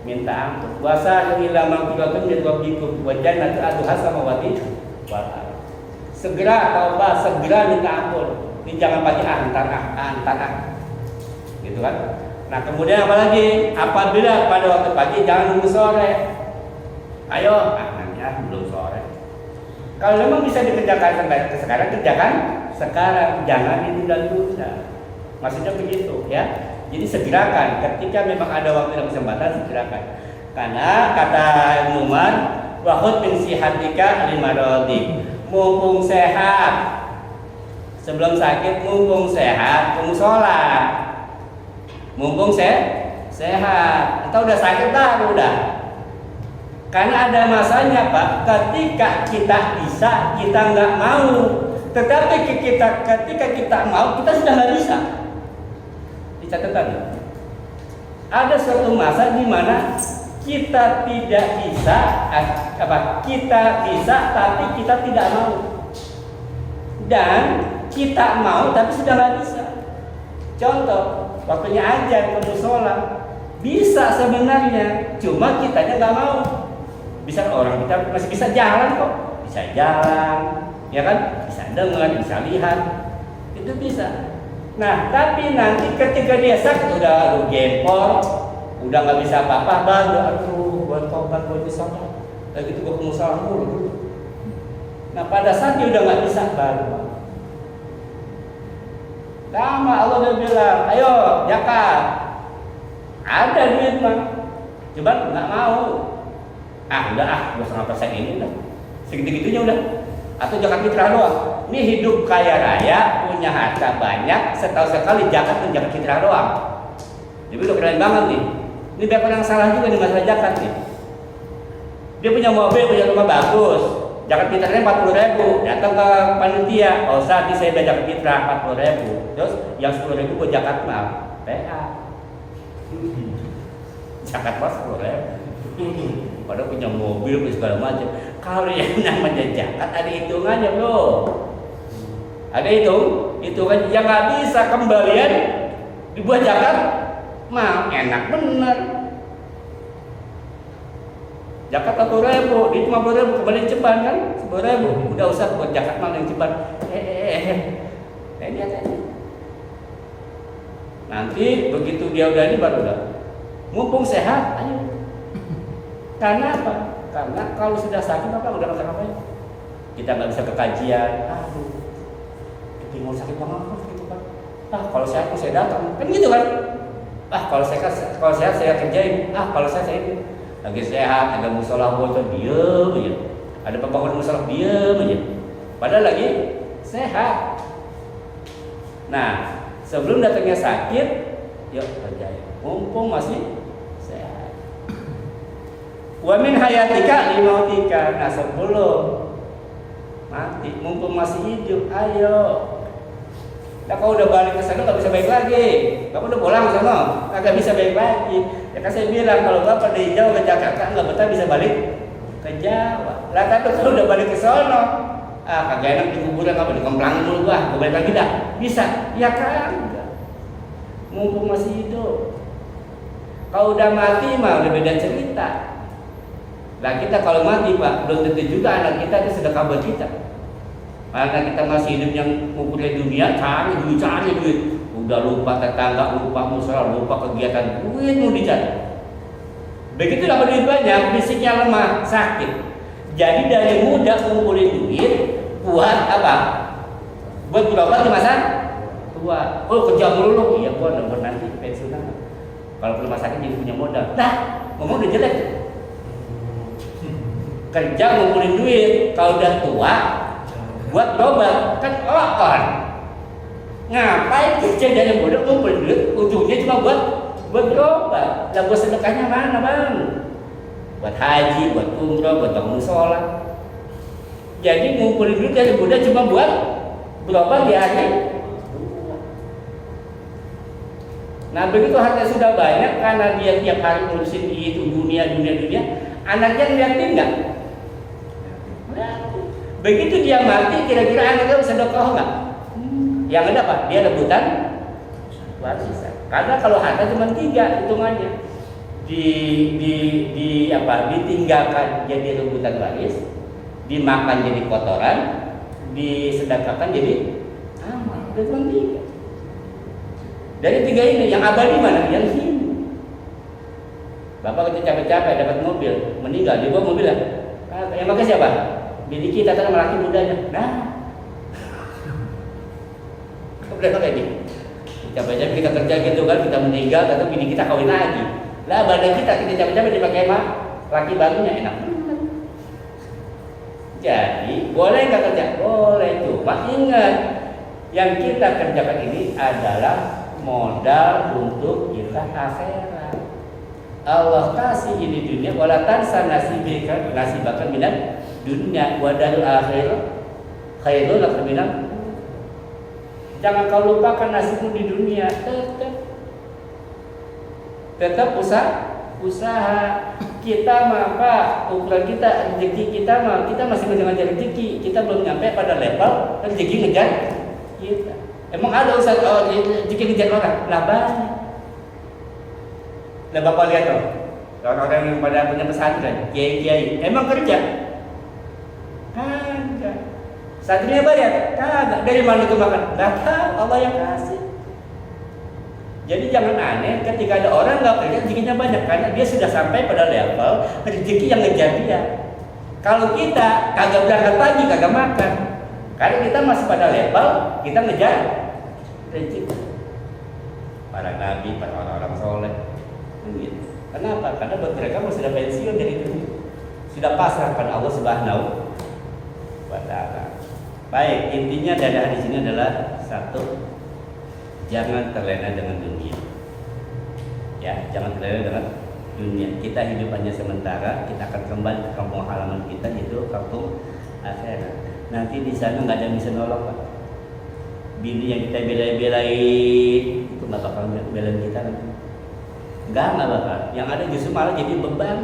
minta ampun. Wasari'u ila maghfiratin min rabbikum wa jannatin 'arduha samawati wal ardh. Segera taubat, segera minta ampun. Ini jangan pakai antar. Gitu kan? Nah, kemudian apa lagi? Apabila pada waktu pagi jangan nunggu sore. Ayo, nanti belum sore. Kalau memang bisa dikerjakan sekarang, kerjakan sekarang, jangan ditunda-tunda. Maksudnya begitu ya. Jadi segerakan ketika memang ada waktu dan kesempatan, segerakan. Karena kata Ibnu Umar, wa khudh min sihatika limaradi. Mumpung sehat. Sebelum sakit mumpung sehat, kamu sholat. Mumpung sehat. Atau udah sakit baru udah. Karena ada masanya Pak, ketika kita bisa, kita nggak mau. Tetapi ketika kita mau, kita sudah nggak bisa. Dicatatkan. Ada suatu masa di mana kita tidak bisa, kita bisa tapi kita tidak mau. Dan kita mau tapi sudah nggak bisa. Contoh, waktunya ajan ke musola bisa sebenarnya, cuma kitanya nggak mau. Bisa orang kita masih bisa jalan kok, bisa jalan, ya kan, bisa dengar, bisa lihat, itu bisa. Nah, tapi nanti ketika dia sakit udah gempor, udah nggak bisa apa-apa, baru aduh, buat tobat, buat bisa, lagi itu gue pengusaha mulu. Nah, pada saat dia udah nggak bisa, baru. Lama Allah udah bilang, ayo zakat, ada duit mah, coba nggak mau. Udah 2,5% ini udah segitu-gitunya udah, atau zakat fitrah doang. Ini hidup kaya raya, punya harta banyak, setahun sekali zakat dan zakat fitrah doang. Jadi udah keren banget nih. Ini banyak orang salah juga di masalah zakat nih. Dia punya mobil, punya rumah bagus, zakat fitrahnya 40.000, datang ke panitia, oh saat ini saya bayar zakat fitrah 40.000, terus yang 10.000 buat zakat mal, PA. Zakat mal 10.000. Padahal punya mobil, punya segala macam. Kalau yang namanya zakat ada hitungannya bro. Ada Itu kan yang nggak bisa kembalian dibuat zakat mah enak bener. Zakat 40.000, di 50.000 kembali ceban kan 10.000, udah usah buat zakat mah yang ceban. Ini aja. Nanti begitu dia udah ini baru udah mumpung sehat, ayo. Karena apa? Karena kalau sudah sakit apa udah makan apa ya? Kita nggak bisa ke kajian. Aduh, ketinggalan sakit banget gitu kan. Kalau sehat saya datang, kan gitu kan? Kalau sehat saya kerjain. Kalau saya ini lagi sehat, ada musola bocor diem aja, ada pembangunan musola diem aja. Padahal lagi sehat. Nah, sebelum datangnya sakit, yuk kerjain. Mumpung masih sehat. Wa min hayatika limautika. Nah, sebelum mati, mumpung masih hidup, ayo. Nah, kalau udah balik ke sana nggak bisa balik lagi. Kamu udah pulang sana, nggak bisa balik lagi. Ya kan saya bilang kalau bapak dari Jawa ke Jakarta nggak betah bisa balik ke Jawa. Lah tapi kalau udah balik ke sono, kagak enak di kuburan apa dikemplangin dulu gua balik lagi dah. Bisa? Ya kan? Mumpung masih hidup. Kalau udah mati mah udah beda cerita. Lah kita kalau mati Pak, belum tentu juga anak kita itu sedekah buat kita. Karena kita masih hidup yang ngumpulin dunia, cari duit. Udah lupa tetangga, lupa musola, lupa kegiatan, duit mau dicari. Begitu dapat duit banyak, fisiknya lemah, sakit. Jadi dari muda ngumpulin duit buat apa? Buat berobat di masa tua. Kerja mulu, iya gua udah nanti pensiunan. Kalau rumah sakit jadi punya modal. Ngomong udah jelek. Kerja ngumpulin duit, kalau udah tua buat berobat kan ngapain kerja dari muda ngumpulin duit, ujungnya cuma buat berobat. Lah buat sedekahnya mana bang? Buat haji, buat umroh, buat bangun musola. Jadi ngumpulin duit dari muda cuma buat berobat di hari. Nah begitu harta sudah banyak karena dia tiap hari ngurusin itu dunia, anaknya ngeliatin nggak? Begitu dia mati, kira-kira anaknya bisa sedekah nggak? Yang ada apa? Dia rebutan warisan. Karena kalau harta cuma 3 hitungannya, ditinggalkan jadi rebutan waris, dimakan jadi kotoran, disedekahkan jadi amal. Udah cuma 3. Dari 3 ini yang abadi mana? Yang sini. Bapak kerja capek-capek dapat mobil, meninggal, dibawa mobil lah. Yang pakai siapa? Bini kita kan laki mudanya. Nah, kemudian kayak gini. Capek-capek kita kerja gitu kan, kita meninggal, atau bini kita kawin lagi. Lah badan kita capek-capek dipakai mah laki barunya enak banget. Jadi boleh nggak kerja? Boleh, cuma ingat yang kita kerjakan ini adalah modal untuk kita akhirat. Allah kasih ini dunia, wala tansa nasibakan minat dunia wa darul akhirah khairul lak minat. Jangan kau lupakan nasibmu di dunia. Tetap usaha. Kita mah Pak, ukuran kita rezeki kita mah kita masih ngejar rezeki. Kita belum nyampe pada level rezeki ngejar kita. Emang ada usaha rezeki ngejar orang? Lah banyak. Lah Bapak lihat tuh, orang-orang yang pada punya pesantren, kiai-kiai, emang kerja? Kagak. Santrinya bayar? Kagak. Dari mana itu makan? Gak tahu, Allah yang kasih. Jadi jangan aneh ketika ada orang nggak kerja rezekinya banyak karena dia sudah sampai pada level rezeki yang ngejar dia. Kalau kita kagak berangkat pagi, kagak makan, karena kita masih pada level kita ngejar rezeki. Para nabi, para orang-orang soleh. Gitu. Kenapa? Karena buat mereka sudah pensiun dari itu, sudah pasrah pada Allah Subhanahu wa Ta'ala. Baik, intinya dari hadis ini adalah satu, jangan terlena dengan dunia. Ya, jangan terlena dengan dunia. Kita hidup hanya sementara, kita akan kembali ke kampung halaman kita, itu kampung akhirat. Nanti di sana nggak ada yang bisa nolong Pak. Bini yang kita bela-belain itu nggak bakal belain kita nanti. Enggak bakal. Yang ada justru malah jadi beban.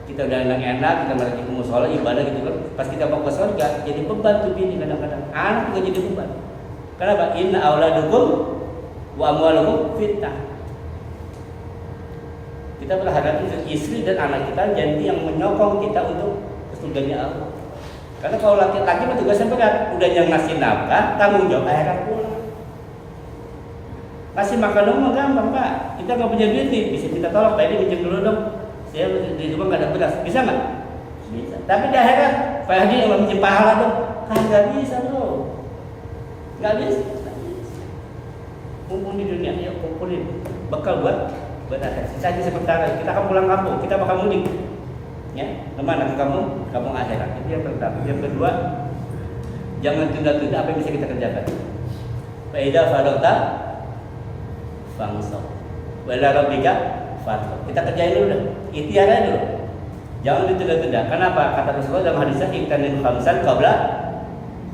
Kita udah enak-enak, kita malah di musola ibadah gitu kan. Pas kita mau ke surga jadi beban tuh bini kadang-kadang. Anak juga jadi beban. Kenapa? Inna auladukum wa amwalukum fitnah. Kita berharap istri dan anak kita jadi yang menyokong kita untuk kesurganya Allah. Karena kalau laki-laki itu tugasnya berat, udah yang ngasih nafkah, tanggung jawab akhirat pula. Kasih makan dong mah gampang Pak. Kita nggak punya duit nih, bisa kita tolong Pak, ini pinjam dulu dong. Saya di rumah nggak ada beras, bisa nggak? Bisa. Tapi di akhirat, Pak Haji yang pinjam pahala dong, kan nggak bisa loh. Nggak bisa. Mumpung di dunia, yuk kumpulin bekal buat akhirat. Sisanya sementara, kita akan pulang kampung, kita bakal mudik. Ya, kemana? Ke kampung akhirat. Itu yang pertama. Yang kedua, jangan tunda-tunda apa yang bisa kita kerjakan. Faida faragta fansab. Wala rabbika farghab. Kita kerjain dulu dah. Ikhtiar aja dulu. Jangan ditunda-tunda. Kenapa? Kata Rasulullah dalam hadisnya iktanim khamsan qabla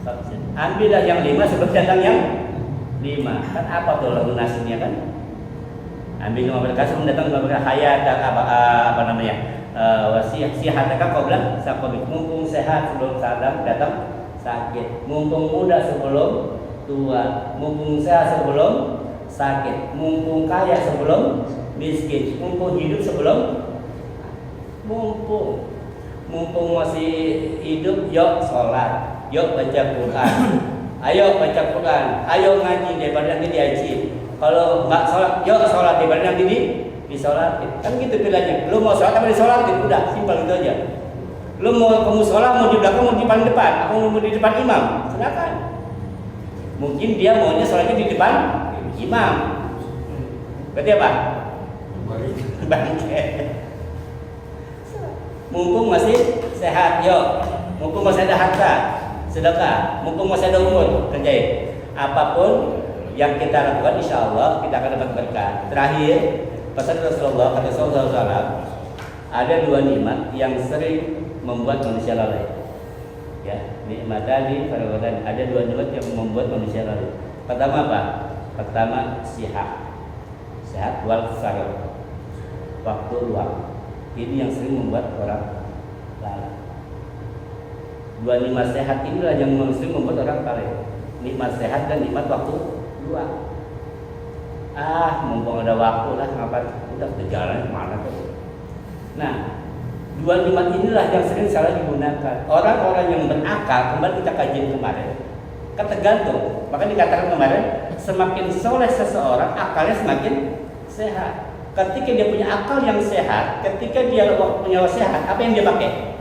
khamsin. Ambillah yang 5 sebelum datang yang 5. Kan apa tuh lagu nasinya kan? Ambil 5 berkah sebelum datang 5 berkah hayat apa namanya? Wasihataka qabla saqamik. Mumpung sehat sebelum datang sakit. Mumpung muda sebelum tua. Mumpung sehat sebelum sakit. Mumpung kaya sebelum miskin. Mumpung hidup sebelum mumpung masih hidup, yuk sholat, yuk baca Quran. Ayo baca Quran, ayo ngaji daripada nanti diaji. Kalau nggak sholat, yuk sholat daripada nanti disolatin. Kan gitu pilihannya. Lu mau sholat apa disolatin? Udah, simpel gitu aja. Lu mau kamu sholat, mau di belakang, mau di paling depan, apa mau di depan imam? Silakan. Mungkin dia maunya sholatnya di depan imam. Berarti apa? Bangke. Mumpung masih sehat, yuk. Mumpung masih ada harta, sedekah. Mumpung masih ada umur, kerjain. Apapun yang kita lakukan, insya Allah kita akan dapat berkah. Terakhir, pesan Rasulullah, kata SAW, ada 2 nikmat yang sering membuat manusia lalai. Ya, nikmatani faragatan. Ada 2 nikmat yang membuat manusia lalai. Pertama apa? Pertama sehat wal faragh. Waktu luang. Ini yang sering membuat orang lalai. 2 nikmat sehat inilah yang sering membuat orang lalai. Nikmat sehat dan nikmat waktu luang. Mumpung ada waktu lah, ngapain? Udah berjalan kemana tuh? Nah, 2 nikmat inilah yang sering salah digunakan. Orang-orang yang berakal, kembali kita kajian kemarin, tergantung. Maka dikatakan kemarin, semakin soleh seseorang, akalnya semakin sehat. Ketika dia punya akal yang sehat, ketika dia punya sehat, apa yang dia pakai?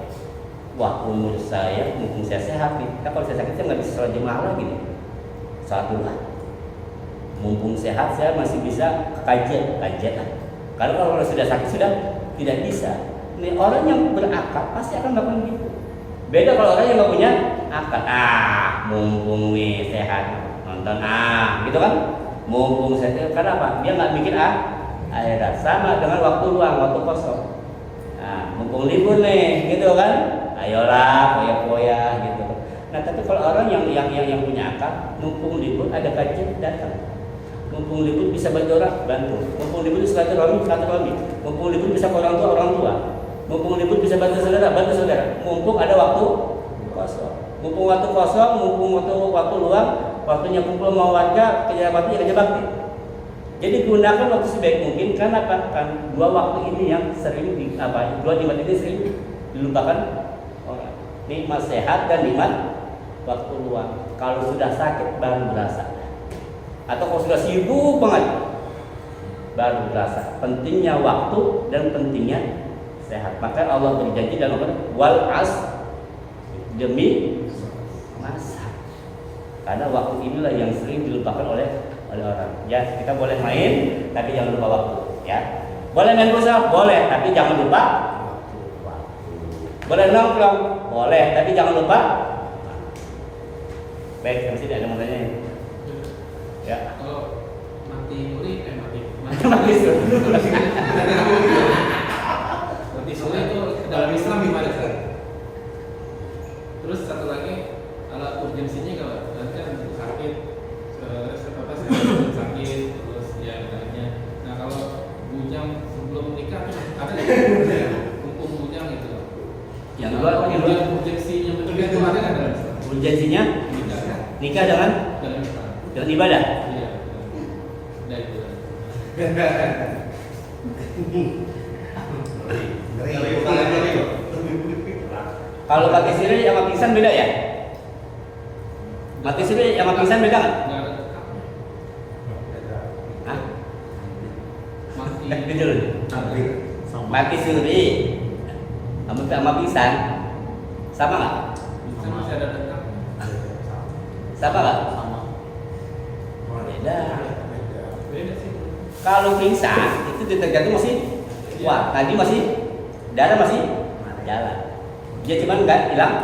Wah, umur saya, mumpung saya sehat nih. Kalau saya sakit, saya nggak bisa sholat jemaah lagi nih. Saat dulu lah. Mumpung sehat, saya masih bisa kajian lah. Kalau sudah sakit, sudah tidak bisa. Nih, orang yang berakal pasti akan melakukan gitu. Beda kalau orang yang nggak punya akal. Mumpung nih sehat, nonton gitu kan? Mumpung sehat, karena apa? Dia nggak mikir akhirat. Sama dengan waktu luang, waktu kosong. Mumpung libur nih, gitu kan? Ayolah, poya-poya gitu. Nah, tapi kalau orang yang punya akal, mumpung libur ada kajian datang. Mumpung libur bisa bantu orang, bantu. Mumpung libur bisa silaturahmi. Mumpung libur bisa ke orang tua. Mumpung libur bisa bantu saudara. Mumpung ada waktu kosong. Mumpung waktu kosong, mumpung waktu luang, waktunya kumpul sama warga, kerja bakti. Jadi gunakan waktu sebaik mungkin, karena apa? Kan 2 waktu ini yang sering 2 nikmat ini sering dilupakan orang. Nikmat sehat dan nikmat waktu luang. Kalau sudah sakit baru berasa. Atau kalau sudah sibuk banget baru berasa pentingnya waktu dan pentingnya sehat. Maka Allah berjanji dalam Al-Quran, wal demi masa. Karena waktu inilah yang sering dilupakan oleh orang. Ya, kita boleh main tapi jangan lupa waktu, ya. Boleh main pulsa? Boleh, tapi jangan lupa waktu. Boleh nongkrong? Boleh, tapi jangan lupa. Baik, masih ada yang mau tanya? Ya. Kalau mati suri itu dalam Islam gimana sih? Terus satu lagi, alat urgensinya kalau nanti kan sakit, sakit terus ya katanya. Nah, kalau bujang sebelum nikah ada hukum bujang gitu. Yang kedua apa yang urgensinya itu ada. Urgensinya nikah dengan Dengan ibadah. Iya. Dari itu. Kalau mati suri sama pingsan beda ya? Mati suri sama pingsan beda nggak? Nggak ada tetapnya. Hah? Mati. Betul. Mati suri sama pingsan sama nggak? Bisa masih ada tetapnya. Sama nggak? Sama. Beda. Beda sih. Kalau pingsan itu tergantung masih, wah tadi masih darah masih jalan. Dia cuma nggak hilang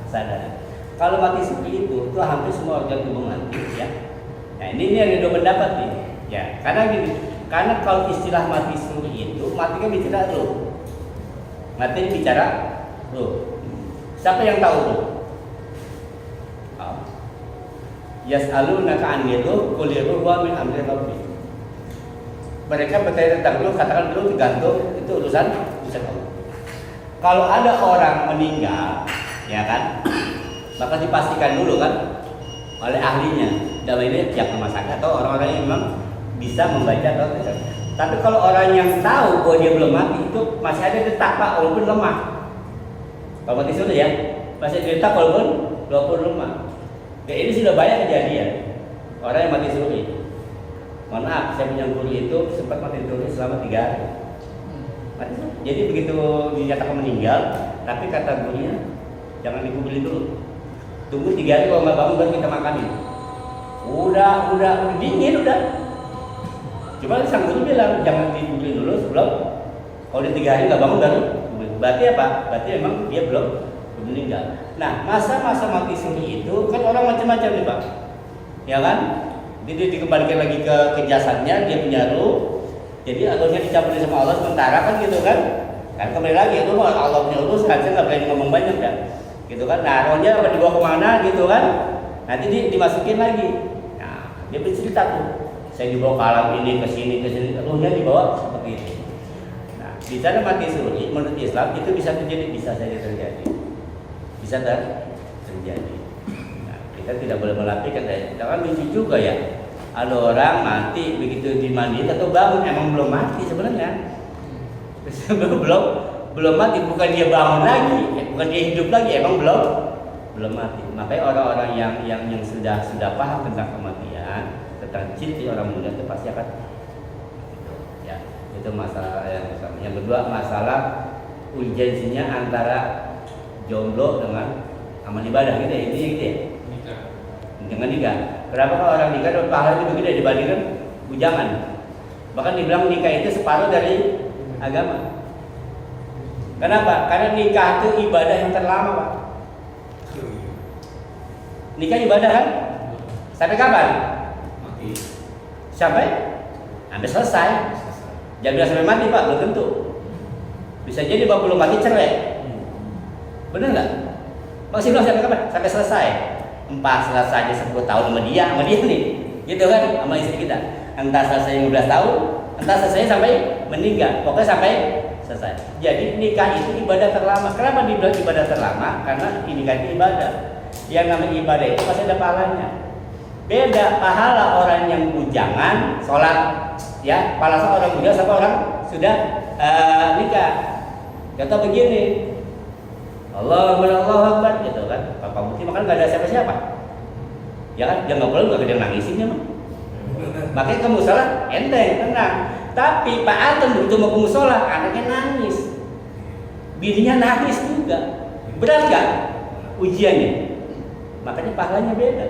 sadar. Kalau mati suri itu hampir semua organ tubuh mati, ya. Nah ini yang ada dua pendapat nih, ya. Karena gini, karena kalau istilah mati suri itu mati kan bicara roh, mati bicara roh. Siapa yang tahu roh? Yas'alunaka 'anil ruh qul ruh min amri rabbi. Mereka bertanya tentang roh, katakan roh tergantung itu urusan Allah. Kalau ada orang meninggal, ya kan, maka dipastikan dulu kan oleh ahlinya, dalam ini pihak rumah sakit atau orang-orang yang memang bisa membaca atau tidak. Tapi kalau orang yang tahu bahwa dia belum mati itu masih ada detak pak, walaupun lemah. Kalau mati sudah ya, masih ada detak walaupun lemah. Ya ini sudah banyak kejadian orang yang mati suri. Mohon maaf, saya punya guru itu sempat mati suri selama 3 hari. Jadi begitu dinyatakan meninggal, tapi kata gurunya jangan dikuburin dulu. Tunggu 3 hari kalau nggak bangun baru kita makanin. Udah dingin udah. Cuma sang guru bilang jangan dikuburin dulu sebelum kalau di 3 hari nggak bangun baru. Berarti apa? Berarti memang dia belum meninggal. Nah masa-masa mati suri itu kan orang macam-macam nih pak, ya kan? Jadi dikembalikan lagi ke jasadnya, dia punya ruh. Jadi rohnya dicampur sama Allah sementara kan gitu kan? Kan kembali lagi itu Allah punya ruh, seharusnya nggak berani ngomong banyak kan? Gitu kan? Nah rohnya apa dibawa kemana gitu kan? Nanti dimasukin lagi. Nah dia bercerita tuh, saya dibawa ke alam ini ke sini, rohnya dibawa seperti itu. Nah bicara mati suri menurut Islam itu bisa terjadi, bisa saja terjadi, bisa terjadi. Nah kita tidak boleh melapikan, kita kan lucu juga ya. Ada orang mati begitu dimandiin atau bangun emang belum mati sebenarnya. belum mati, bukan dia bangun lagi, bukan dia hidup lagi, emang belum mati. Makanya orang-orang yang sudah paham tentang kematian, tentang ciri orang muda itu pasti akan ya, itu masalah yang pertama. Yang kedua masalah urgensinya antara jomblo dengan amal ibadah gitu ya, intinya gitu ya. Jangan nikah. Kenapa kalau orang nikah pahala itu begitu dibandingkan bujangan? Bahkan dibilang nikah itu separuh dari agama. Kenapa? Karena nikah itu ibadah yang terlama pak. Nikah ibadah kan? Sampai kapan? Mati. Sampai selesai. Jangan bilang sampai mati pak, belum tentu. Bisa jadi pak belum mati cerai. Benar nggak? Masih belum sampai kapan? Sampai selesai. Entah selesai 10 tahun sama dia nih, gitu kan, sama istri kita. Entah selesai 15 tahun, entah selesai sampai meninggal, pokoknya sampai selesai. Jadi nikah itu ibadah terlama. Kenapa dibilang ibadah terlama? Karena nikah itu ibadah. Yang namanya ibadah itu pasti ada pahalanya. Beda pahala orang yang bujangan sholat, ya, pahala orang bujang sama orang sudah nikah. Contoh begini. Allahu Akbar gitu kan. Papa Muti makan gak ada siapa-siapa. Ya kan, dia nggak boleh nggak ada yang nangisinnya mah. Makanya ke musola enteng, tenang. Tapi Pak Anton begitu mau ke musola, anaknya nangis, bininya nangis juga. Berat gak ujiannya? Makanya pahalanya beda.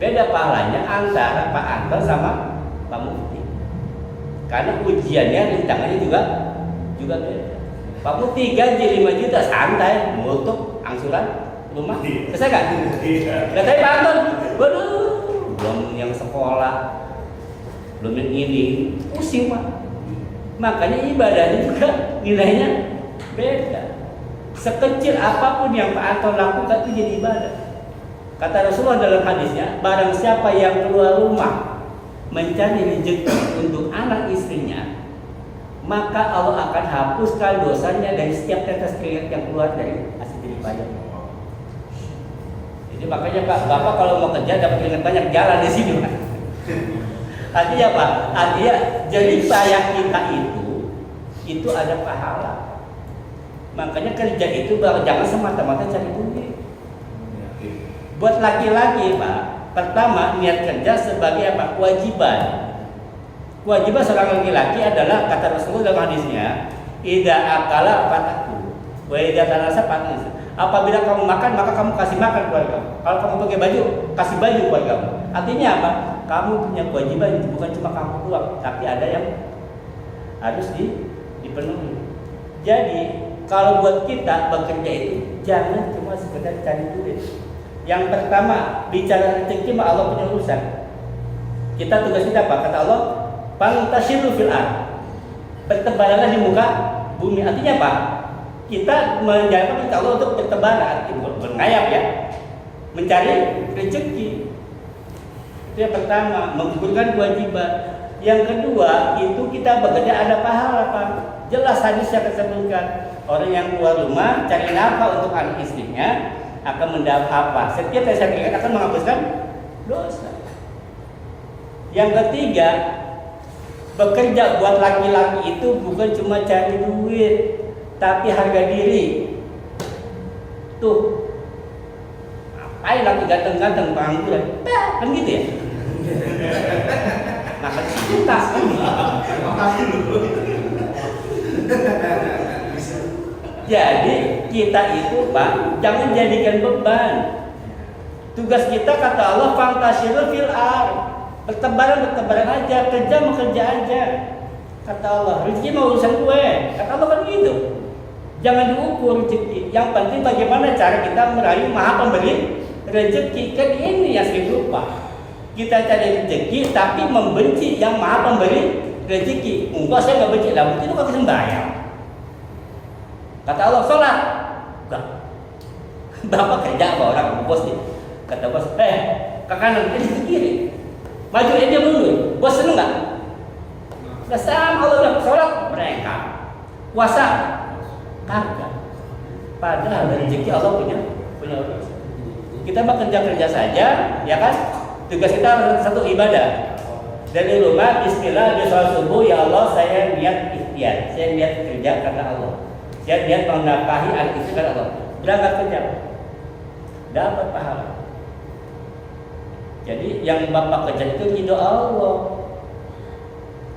Beda pahalanya antara Pak Anton sama Pak Mufti. Karena ujiannya rintangannya juga beda. Pak Mufti gaji 5 juta santai, nutup angsuran rumah. Selesai kan? Katanya Pak Anton, waduh, belum yang sekolah, belum yang ini, pusing Pak. Makanya ibadahnya juga nilainya beda. Sekecil apapun yang Pak Anton lakukan itu jadi ibadah. Kata Rasulullah dalam hadisnya, barang siapa yang keluar rumah mencari rezeki untuk anak istrinya, maka Allah akan hapuskan dosanya dari setiap tetes keringat yang keluar dari hasil jerih payah. Jadi Jadi makanya Pak, Bapak kalau mau kerja dapat keringat banyak, jalan di sini Pak. Artinya apa? Artinya jadi payah kita itu ada pahala. Makanya kerja itu jangan semata-mata cari duit. Buat laki-laki Pak, pertama niat kerja sebagai apa? Kewajiban. Kewajiban seorang laki-laki adalah kata Rasulullah dalam hadisnya, "Idza akala fataku, wa idza tanasa fatanasa." Apabila kamu makan, maka kamu kasih makan keluarga kamu. Kalau kamu pakai baju, kasih baju keluarga kamu. Artinya apa? Kamu punya kewajiban, bukan cuma kamu doang, tapi ada yang harus dipenuhi. Jadi kalau buat kita bekerja itu jangan cuma sekedar cari duit. Yang pertama, bicara rezeki mah Allah punya urusan. Kita tugas kita apa? Kata Allah, "Fantashiru fil ardh." Bertebaranlah di muka bumi. Artinya apa? Kita menjalankan perintah Allah untuk bertebaran, berngayap ya, mencari rezeki. Itu yang pertama, menggugurkan kewajiban. Yang kedua, itu kita bekerja ada pahala Pak. Jelas hadis yang disebutkan, orang yang keluar rumah cari nafkah untuk anak istrinya akan mendapat apa? Setiap saya akan menghapuskan dosa. Yang ketiga, bekerja buat laki-laki itu bukan cuma cari duit, tapi harga diri. Tuh, ngapain laki ganteng-ganteng pengangguran? Kan gitu ya? Makan cintas kan? Jadi kita itu Pak, jangan jadikan beban. Tugas kita kata Allah, "Fantashiru fil ardh." Bertebaran aja, kerja aja. Kata Allah, rezeki mau urusan gue. Kata Allah kan gitu. Jangan diukur rezeki. Yang penting bagaimana cara kita merayu Maha Pemberi rezeki. Kan ini yang sering lupa. Kita cari rezeki tapi membenci yang Maha Pemberi rezeki. Enggak, saya nggak benci. Lah itu kan sembahyang. Kata Allah, sholat. Enggak. Bapak kerja apa orang bos nih? Kata bos, ke kanan, ke kiri. Maju dia mundur. Bos seneng nggak? Nggak sama. Allah udah sholat mereka. Puasa kagak. Padahal rezeki Allah punya urusan. Kita bekerja saja, ya kan? Tugas kita satu ibadah. Dari rumah, Bismillah, di sholat subuh, ya Allah, saya niat ikhtiar, saya niat kerja karena Allah, saya niat menafkahi anak istri karena Allah. Berangkat kerja, dapat pahala. Jadi yang Bapak kerja itu ridho Allah.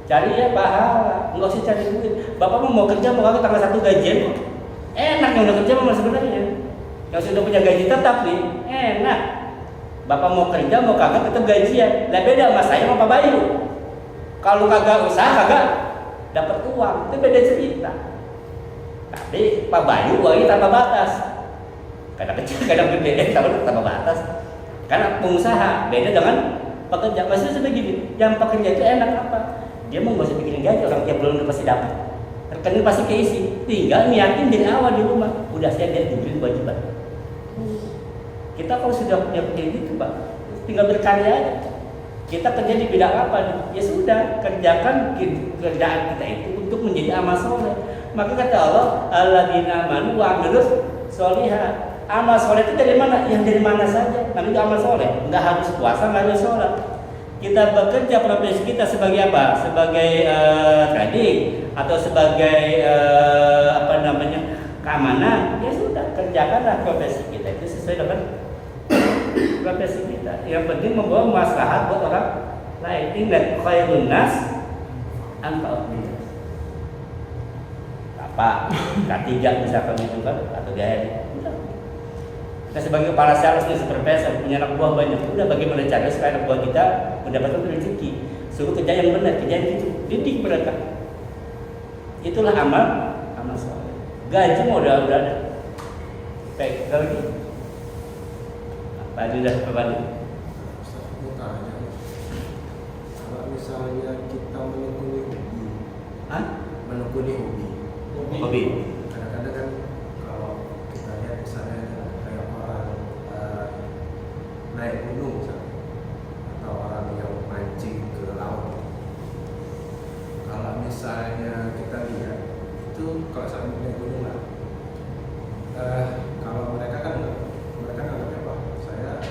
Cari ya pahala, nggak usah cari duit. Bapak mau kerja mau kagak tanggal 1 gajian, enak yang udah kerja memang sebenarnya. Yang sudah punya gaji tetap nih, enak. Bapak mau kerja mau kagak tetap gajian. Lah beda sama saya sama Pak Bayu. Kalau kagak usaha kagak dapat uang, itu beda cerita. Tapi Pak Bayu uangnya tanpa batas. Kadang kecil, kadang gede, tanpa batas. Karena pengusaha beda dengan pekerja. Maksudnya seperti gini, yang pekerja itu enak apa? Dia mau nggak usah bikin gaji, orang tiap bulan udah pasti dapat. Rekening pasti keisi. Tinggal niatin dari awal di rumah. Udah saya lihat diberi kewajiban. Kita kalau sudah punya gitu Pak, tinggal berkarya aja. Kita kerja di bidang apa nih? Ya sudah, kerjakan kerjaan kita itu untuk menjadi amal soleh. Maka kata Allah, alladzina amanu wa amilus sholihat. Amal soleh itu dari mana? Yang dari mana saja. Namanya amal soleh. Enggak harus puasa, enggak harus sholat. Kita bekerja profesi kita sebagai apa? Sebagai trading atau sebagai keamanan. Ya sudah, kerjakanlah profesi kita itu sesuai dengan profesi kita. Yang penting membawa maslahat buat orang lain. Ingat, khairun nas anfa'uhum linnas. Apa? K3 misalkan itu kan atau gaya. Kita sebagai kepala sales nih, supervisor, punya anak buah banyak. Udah bagaimana cara supaya anak buah kita mendapatkan rezeki? Suruh kerja yang benar, kerja yang itu. Didik mereka. Itulah amal soleh. Gaji mau udah ada. Baik, lagi. Apa dah apa nih? Kalau misalnya kita menekuni hobi. Hobi. Kadang-kadang kan kalau kita lihat misalnya kayak orang naik gunung misalnya, atau orang yang mancing ke laut. Kalau misalnya kita lihat itu kalau sampai naik gunung lah, kalau mereka kan anggapnya apa? Saya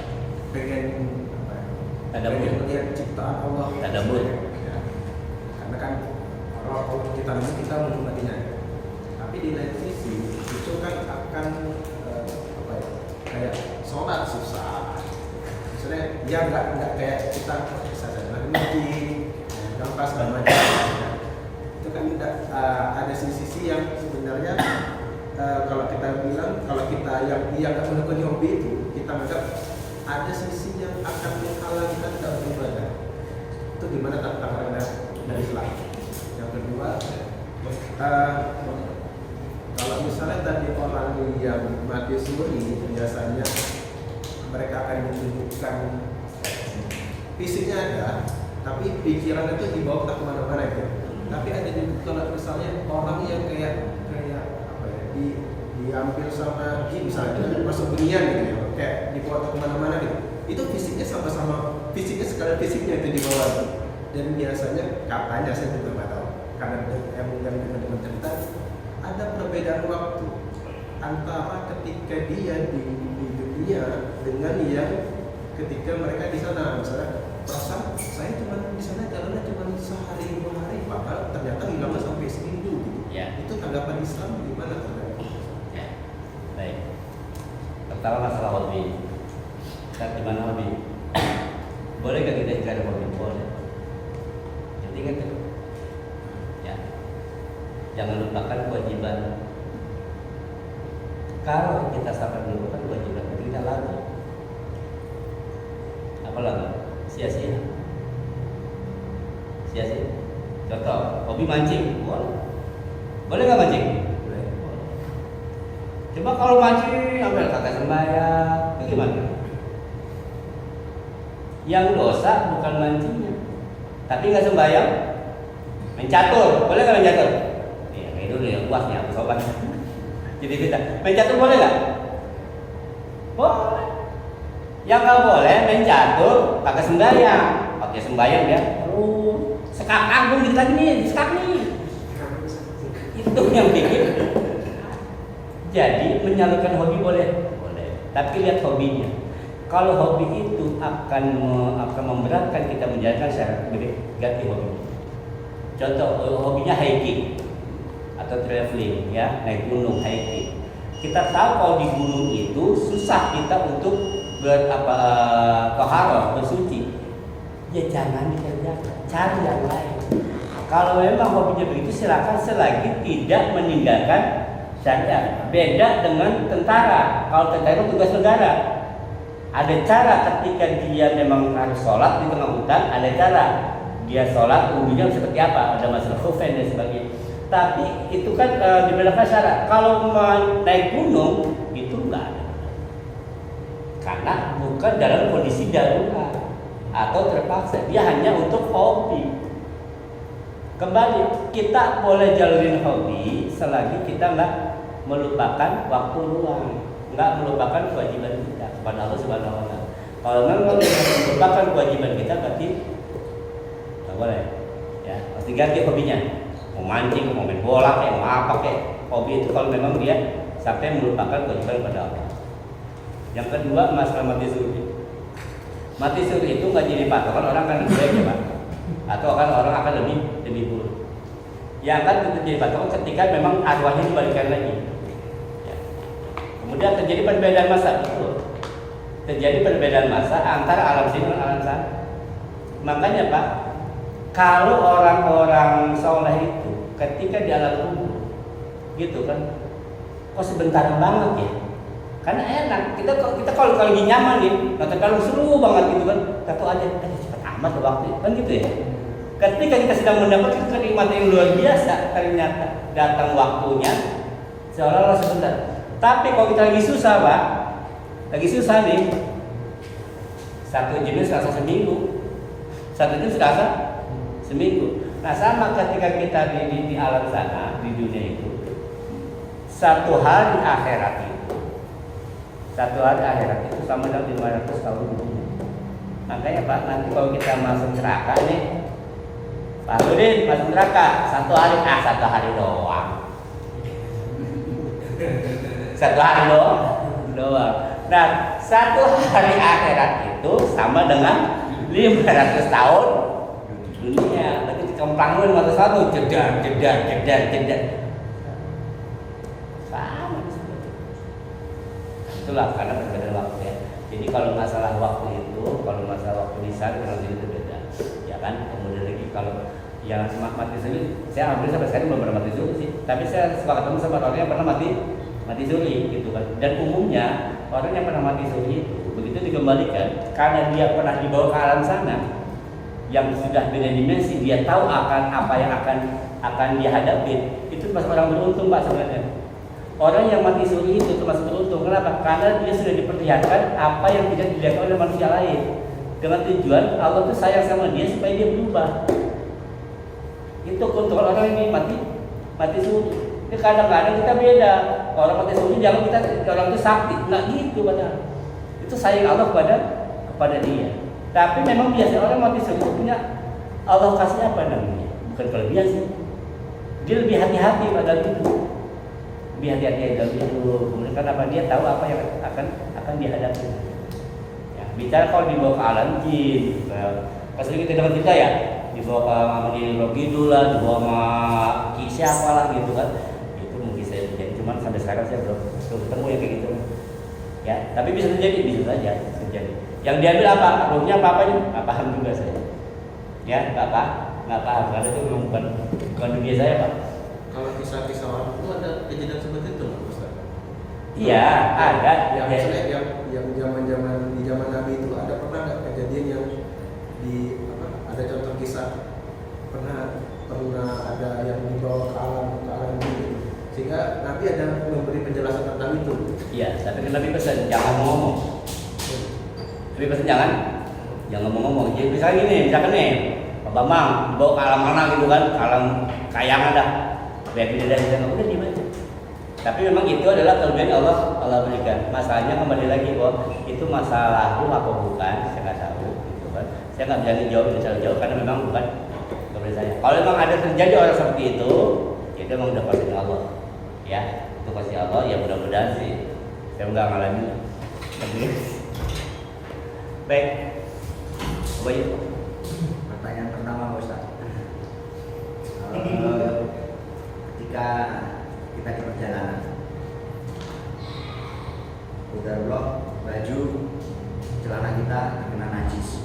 Tadabbur. pengen melihat ciptaan Allah. Tadabbur. Ya. Karena kan kalau kita namanya kita menghormatinya. Tapi di lain sisi itu kan akan apa ya? Kayak sholat susah. Misalnya ya nggak kayak kita bisa dari masjid, pas segala macam. Itu kan ada sisi yang sebenarnya kalau kita bilang kalau kita yang nggak menekuni hobi itu kita anggap ada sisi yang akan menghalangi kita dalam beribadah. Itu gimana tantangannya dari Islam. Yang kedua, kalau misalnya tadi orang yang mati suri biasanya mereka akan menunjukkan fisiknya ada, tapi pikiran itu dibawa ke kemana-mana gitu. Tapi ada juga kalau misalnya orang yang kayak apa ya, diambil sama jin misalnya masuk dunia gitu ya, kayak dibawa ke kemana-mana gitu. Itu fisiknya sama-sama fisiknya sekalian fisiknya itu dibawa. Dan biasanya katanya saya juga nggak tahu karena yang teman-teman cerita ada perbedaan waktu antara ketika dia di dunia dengan yang ketika mereka di sana. Misalnya perasaan saya cuma di sana jalannya cuma sehari 2 hari, padahal ternyata hilangnya sampai seminggu gitu. Ya. Itu tanggapan Islam gimana terhadap? Ya. Baik. Pertama masalah hobi. Kita gimana hobi? Bolehkah kita jika ada hobi? Boleh. Jadi ingat itu. Ya. Jangan lupakan kewajiban. Kalau kita sampai melupakan kewajiban, kita lagu. Apa lagu? Sia-sia. Sia-sia. Contoh, hobi mancing, boleh. Boleh nggak mancing? Boleh. Coba kalau mancing ambil kagak sembahyang, itu gimana? Yang dosa bukan mancingnya, tapi nggak sembahyang, main catur, boleh nggak main catur? Iya, kayak dulu yang puasnya, aku sobat. Jadi kita main catur boleh nggak? Boleh. Yang nggak boleh main catur pakai sembahyang, pakai sembahyang ya. Sekak agung gitu lagi nih, sekak nih. Itu yang bikin. Jadi menyalurkan hobi boleh, boleh. Tapi lihat hobinya. Kalau hobi itu akan memberatkan kita menjalankan syarat, ganti hobi. Contoh hobinya hiking atau traveling, ya, naik gunung hiking. Kita tahu kalau di gunung itu susah kita untuk toharoh, bersuci. Ya jangan dikerjakan, cari yang lain. Kalau memang hobinya begitu silakan selagi tidak meninggalkan syariat. Beda dengan tentara. Kalau tentara itu tugas negara. Ada cara ketika dia memang harus sholat di tengah hutan, ada cara dia sholat umumnya seperti apa, ada masalah khufen dan sebagainya. Tapi itu kan dibedakan syarat. Kalau naik gunung itu enggak ada, karena bukan dalam kondisi darurat atau terpaksa, dia hanya untuk hobi. Kembali, kita boleh jalanin hobi selagi kita nggak melupakan waktu luang, nggak melupakan kewajiban kita kepada Allah Subhanahu Wa Taala. Kalau memang melupakan kewajiban kita, berarti nggak boleh. Ya, pasti ganti hobinya. Mau mancing, mau main bola, kayak mau apa kayak hobi itu kalau memang dia sampai melupakan kewajiban kepada Allah. Yang kedua, masalah mati suri. Mati suri itu nggak jadi patokan orang akan lebih baik ya Pak, atau akan orang akan lebih buruk. Yang akan jadi patokan ketika memang arwahnya dibalikan lagi. Ya. Kemudian terjadi perbedaan masa, betul. Terjadi perbedaan masa antara alam sini dan alam sana. Makanya Pak, kalau orang-orang soleh itu ketika di alam kubur, gitu kan, kok sebentar banget ya? Karena enak, kita kalau lagi nyaman nih, nonton film seru banget gitu kan, tahu aja, cepat amat waktu, kan gitu ya. Ketika kita sedang mendapatkan kenikmatan yang luar biasa, ternyata datang waktunya seolah-olah sebentar. Tapi kalau kita lagi susah Pak, lagi susah nih, satu jenis rasa seminggu, satu jenis rasa seminggu. Nah sama ketika kita di alam sana, di dunia itu, satu hari akhirat itu sama dengan 500 tahun dunia. Makanya Pak, nanti kalau kita masuk neraka nih, Pak Udin masuk neraka satu hari doang. Satu hari doang. Nah, satu hari akhirat itu sama dengan 500 500 tahun dunia, berarti dikemplang 500 tahun jedar. Sama seperti itu. Itulah karena perbedaan waktu ya. Jadi kalau masalah waktu itu, kalau masalah waktu lisan memang itu beda, ya kan. Kemudian lagi kalau yang mati suri, saya hampir sampai sekarang belum pernah mati suri sih. Tapi saya suka ketemu sama orang yang pernah mati suri gitu kan. Dan umumnya orang yang pernah mati suri itu begitu dikembalikan karena dia pernah dibawa ke alam sana yang sudah beda dimensi, dia tahu akan apa yang akan dihadapi. Itu termasuk orang beruntung Pak sebenarnya. Orang yang mati suri itu termasuk beruntung. Kenapa? Karena dia sudah diperlihatkan apa yang tidak dilihat oleh manusia lain. Dengan tujuan Allah tuh sayang sama dia supaya dia berubah. Itu kontrol orang ini mati suri. Ini kadang-kadang kita beda. Orang mati suri jangan kita orang itu sakti. Nggak gitu padahal. Itu sayang Allah kepada dia. Tapi memang biasanya orang mati suri punya Allah kasih apa namanya? Bukan kelebihan sih. Dia lebih hati-hati pada itu. Lebih hati-hati dalam itu. Kemudian karena dia tahu apa yang akan dihadapi. Ya, bicara kalau dibawa ke alam jin, pas kita dengan kita ya, dibawa ke Madinah Rogidu lah, dibawa sama Ki siapa lah gitu kan. Itu mungkin saya terjadi, cuman sampai sekarang saya belum ketemu yang kayak gitu. Ya, tapi bisa terjadi, bisa saja terjadi. Yang diambil apa? Rohnya apa-apanya? Nggak paham juga saya. Ya, nggak paham. Karena itu memang bukan dunia saya Pak. Kalau kisah-kisah orang itu ada kejadian seperti itu nggak Ustaz? Iya, ada. Yang maksudnya yang zaman di zaman Nabi itu ada pernah nggak kejadian yang ada contoh kisah pernah ada yang dibawa ke alam gitu, sehingga Nabi ada memberi penjelasan tentang itu. Iya, tapi Nabi pesan jangan ngomong. Nabi pesan jangan ngomong. Jadi misalnya gini, misalkan nih, Pak Bambang bawa ke alam mana gitu kan, alam kayangan dah. Biar tidak ada udah di aja. Tapi memang itu adalah kelebihan Allah berikan. Masalahnya kembali lagi bahwa itu masalah lu apa bukan, saya nggak tahu gitu kan. Saya nggak berani jawab secara jauh karena memang bukan kelebihan saya. Kalau memang ada terjadi orang seperti itu, itu memang udah pasti Allah. Ya, itu pasti Allah. Ya mudah-mudahan sih saya nggak ngalamin. Baik, baik. Pertanyaan pertama Ustaz. Ketika kita di perjalanan, udah baju celana kita kena najis.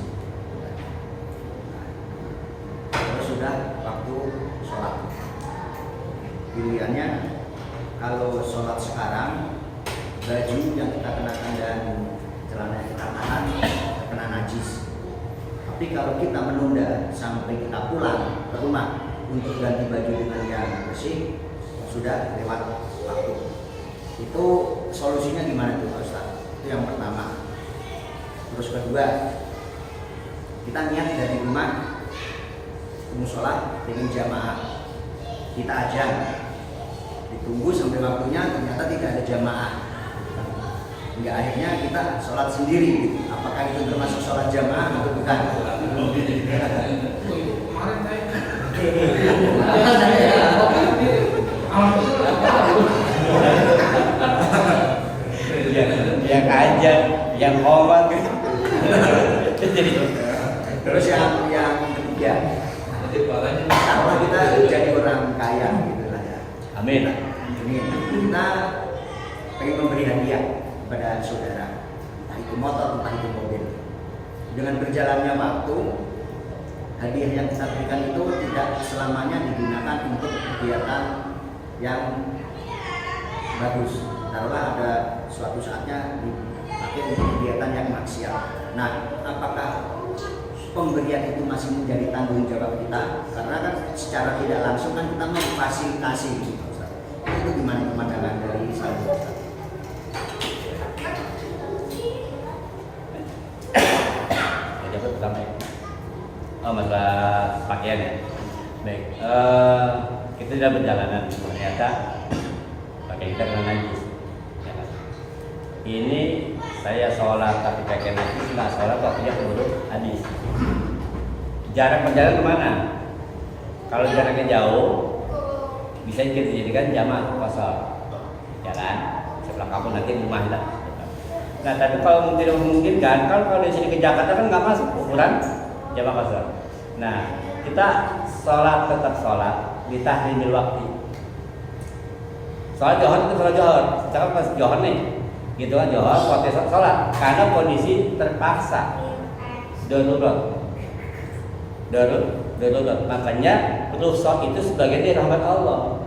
Terus sudah waktu sholat. Pilihannya kalau sholat sekarang baju yang kita kenakan dan celana yang kita kenakan kena najis. Tapi kalau kita menunda sampai kita pulang ke rumah untuk ganti baju dengan yang bersih, sudah lewat waktu. Itu solusinya gimana tuh Pak Ustaz? Itu yang pertama. Terus kedua, kita niat dari rumah musola dengan jamaah, kita ajang, ditunggu sampai waktunya ternyata tidak ada jamaah. Hingga akhirnya kita sholat sendiri. Apakah itu termasuk sholat jamaah atau bukan? Kemarin saya yang aja, yang hormat gitu. Jadi Terus yang ketiga, kalau kita jadi orang kaya gitu lah ya. amin. Ini kita pengen memberi hadiah kepada saudara, entah itu motor, entah itu mobil. Dengan berjalannya waktu, hadiah yang kita berikan itu tidak selamanya digunakan untuk kegiatan yang bagus. Taruhlah ada suatu saatnya dipakai untuk kegiatan yang maksiat. Nah, apakah pemberian itu masih menjadi tanggung jawab kita? Karena kan secara tidak langsung kan kita memfasilitasi gitu, Ustaz. Itu gimana pandangan dari saya, Ustaz? Jawab pertama ya. Oh, masalah pakaian ya. Baik, kita sudah perjalanan, ternyata pakaian kita kena najis. Ya kan? Ini saya sholat tapi pakaian najis, nggak sholat waktunya keburu habis. Jarak perjalanan kemana? Kalau jaraknya jauh, bisa kita jadikan jamaah kosong, ya kan? Sebelah kampung nanti rumah lah. Nah, tapi kalau tidak memungkinkan, kan kalau di sini ke Jakarta kan nggak masuk ukuran jamaah qasar. Nah, kita tetap sholat di tahrimil waktu. Sholat johor itu sholat johor, sekarang pas johor nih, gitu kan johor, waktu sholat, karena kondisi terpaksa, darurat. Makanya rukhsah itu sebagian dari rahmat Allah.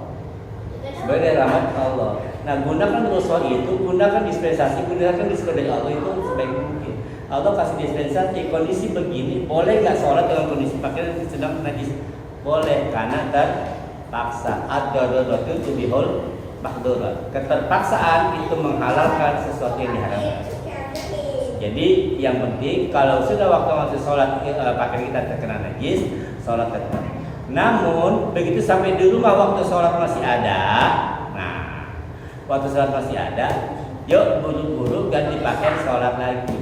Sebagai rahmat Allah. Nah, gunakan rukhsah itu, gunakan dispensasi, gunakan diskon dari Allah itu sebaik mungkin. Allah kasih dispensasi, kondisi begini, boleh nggak sholat dalam kondisi pakaian sedang najis? Boleh, karena terpaksa. Ad-daruratu tubihul mahdurat. Keterpaksaan itu menghalalkan sesuatu yang diharamkan. Jadi yang penting kalau sudah waktu sholat pakaian kita terkena najis, sholat tetap. Namun begitu sampai di rumah waktu sholat masih ada, nah waktu sholat masih ada, yuk buru-buru ganti pakaian sholat lagi.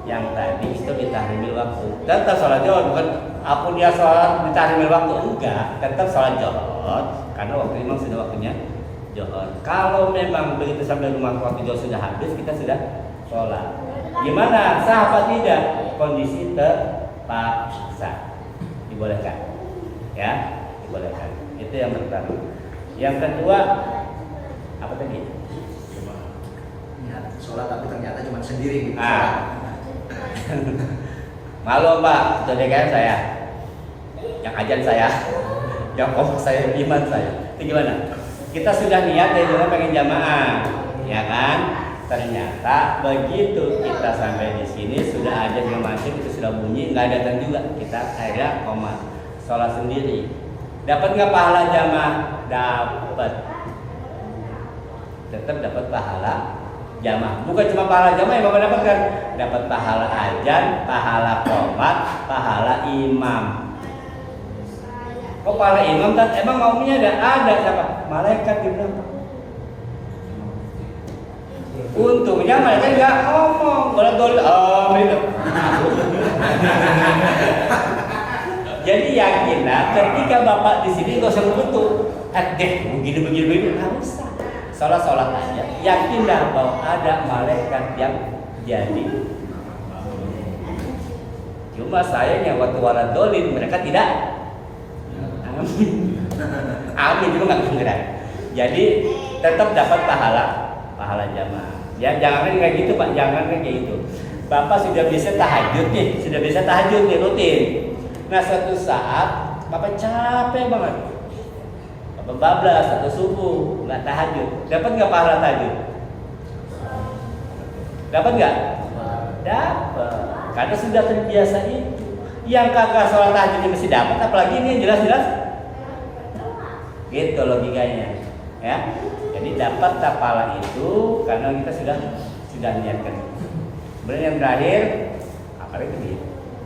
Yang tadi itu ditahrimil waktu. Tetap sholat johor, bukan apa dia sholat ditahrimil waktu, enggak. Tetap sholat johor karena waktu memang sudah waktunya johor. Kalau memang begitu sampai rumah waktu johor sudah habis, kita sudah sholat. Gimana? Sah apa tidak? Kondisi terpaksa. Dibolehkan. Ya, dibolehkan. Itu yang pertama. Yang kedua, apa tadi? Ya, sholat tapi ternyata cuma sendiri gitu. Malu Pak, ketua DKM saya, yang ajan saya, yang kompak saya, iman saya. Itu gimana? Kita sudah niat dari rumah pengen jamaah, ya kan? Ternyata begitu kita sampai di sini sudah ada yang masuk, itu sudah bunyi, nggak datang juga. Kita akhirnya sholat sendiri. Dapat nggak pahala jamaah? Dapat. Tetap dapat pahala jamaah. Bukan cuma pahala jamaah yang Bapak dapatkan, dapat pahala ajan, pahala qomat, pahala imam. Kok pahala imam? Emang maunya ada siapa? Malaikat di belakang. Untungnya mereka nggak ngomong, boleh itu. Jadi yakinlah ketika Bapak di sini nggak usah ngutuk, begini nggak usah. Sholat aja. Yakinlah bahwa ada malaikat yang jadi. Cuma sayangnya waktu waladolin mereka tidak. Amin itu nggak kedengeran. Jadi tetap dapat pahala jamaah. Ya jangan kayak gitu Pak, jangan kayak gitu. Bapak sudah bisa tahajud nih, rutin. Nah suatu saat Bapak capek banget, Bapak bablas atau subuh nggak tahajud, dapat nggak pahala tahajud? Dapat nggak? Dapat, karena sudah terbiasa itu. Yang kagak sholat tahajudnya mesti dapat, apalagi ini yang jelas-jelas. Gitu logikanya, ya. Jadi dapat pahala itu karena kita sudah niatkan. Kemudian yang terakhir apa lagi?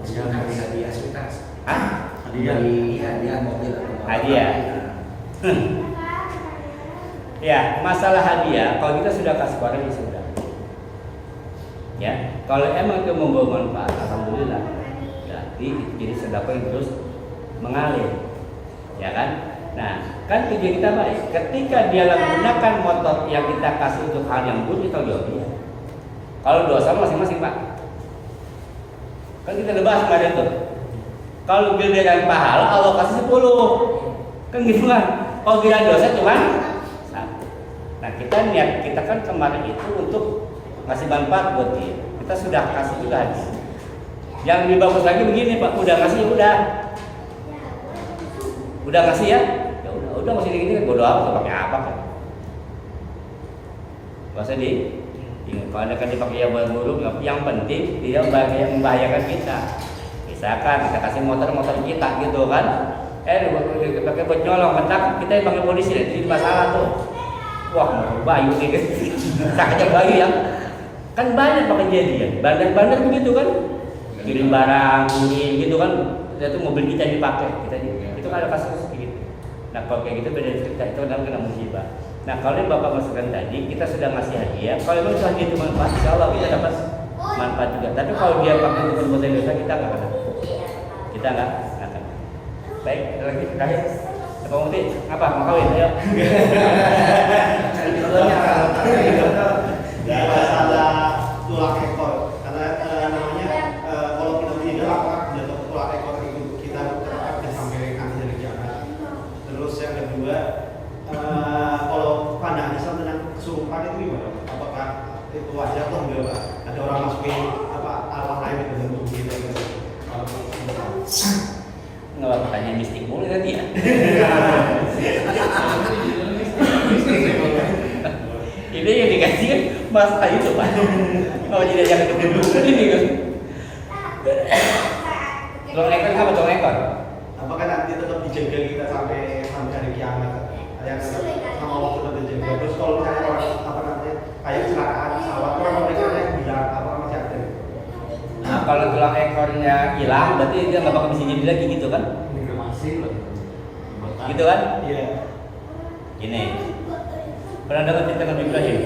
Jangan hadiah sekitar. Hadiah mobil. Hadiah. Ya, masalah hadiah kalau kita sudah kasih orang ya sudah. Ya, kalau emang itu membawa manfaat, alhamdulillah. Berarti jadi sedekah yang terus mengalir. Ya kan? Nah, kan tujuan kita baik. Ketika dia menggunakan motor yang kita kasih untuk hal yang buruk, kita jawab dia. Kalau dosa masing-masing Pak. Kan kita udah bahas kemarin tuh. Kalau giliran pahala Allah kasih 10. Kan gitu kan. Kalau giliran dosa cuma 1. Nah, kita kan kemarin itu untuk ngasih manfaat buat dia. Kita sudah kasih juga hadiah. Yang lebih bagus lagi begini Pak, udah ngasih udah ngasih ya. Udah masih gini kan bodo amat pakai apa kan? Gak usah kalau anda kan dipakai yang buruk, yang penting tidak membahayakan kita. Misalkan kita kasih motor kita gitu kan, pakai buat nyolong, mentak kita yang panggil polisi, jadi masalah tuh. Wah, bayu gitu, tak aja bayu ya. Kan banyak kejadian, bandar-bandar begitu kan, kirim barang, gitu kan, itu mobil kita dipakai, itu kan ada kasus gitu. Nah kalau kayak gitu beda cerita, itu adalah kena musibah. Nah kalau yang Bapak masukkan tadi, kita sudah ngasih hadiah. Kalau memang hadiah itu manfaat, insya Allah kita dapat manfaat juga. Tapi kalau dia pakai untuk perbuatan dosa, kita nggak kena. Kita nggak kena. Baik, lagi terakhir. Pak Muti, apa mau kawin? Ayo. Ya masalah wajar toh enggak Pak? Ada orang masukin apa arwah lain ke dalam tubuh kita gitu. Kalau Nggak pertanyaan mistik mulu nanti ya. Ini yang dikasih kan Mas Ayu coba. Kalau tidak jangan kedua ini kan. Tulang ekor apa tulang ekor? apakah nanti tetap dijaga kita sampai hari kiamat? Yang sama waktu tetap dijaga. Terus kalau misalnya orang apa namanya kayak kecelakaan pesawat, orang mereka yang bilang apa masih ada? Nah, kalau tulang ekornya hilang, berarti dia nggak bakal bisa jadi lagi gitu kan? Masih loh. Gitu kan? Iya. Gini, pernah dengar cerita Nabi Ibrahim?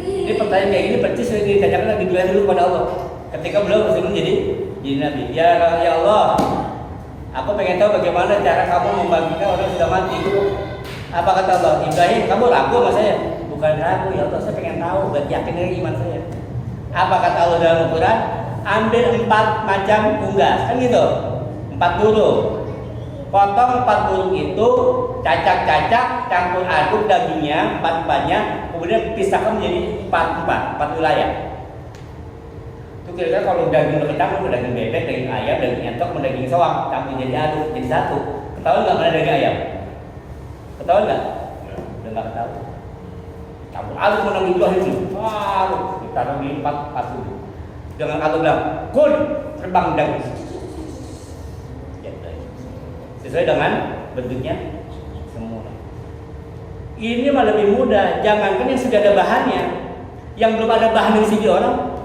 Ini pertanyaan kayak gini persis yang ditanyakan Nabi Ibrahim dulu pada Allah. Ketika beliau masih belum jadi Nabi. Ya Allah, aku pengen tahu bagaimana cara kamu membangkitkan orang yang sudah mati. Apa kata Allah? Ibrahim, kamu ragu sama saya? Bukan ragu ya Allah, saya pengen tahu, berarti yakin dengan iman saya. Apa kata Allah dalam Al-Quran? Ambil 4 macam unggas, kan gitu, 4 burung. Potong 4 burung itu, cacak-cacak, campur aduk dagingnya, 4-4-nya, kemudian pisahkan menjadi 4 wilayah. Itu kira-kira kalau daging lebih campur, daging bebek, daging ayam, daging entok, daging soang, campur jadi aduk, jadi satu. Ketahuan nggak mana daging ayam? Ketahuan nggak? Udah nggak ketahuan. Campur aduk menang Ibrahim itu, ditaruh di 4 burung. Dengan Allah bilang, kun terbang daging. Sesuai dengan bentuknya semua. Ini mah lebih mudah. Jangankan yang sudah ada bahannya, yang belum ada bahan dari sini orang.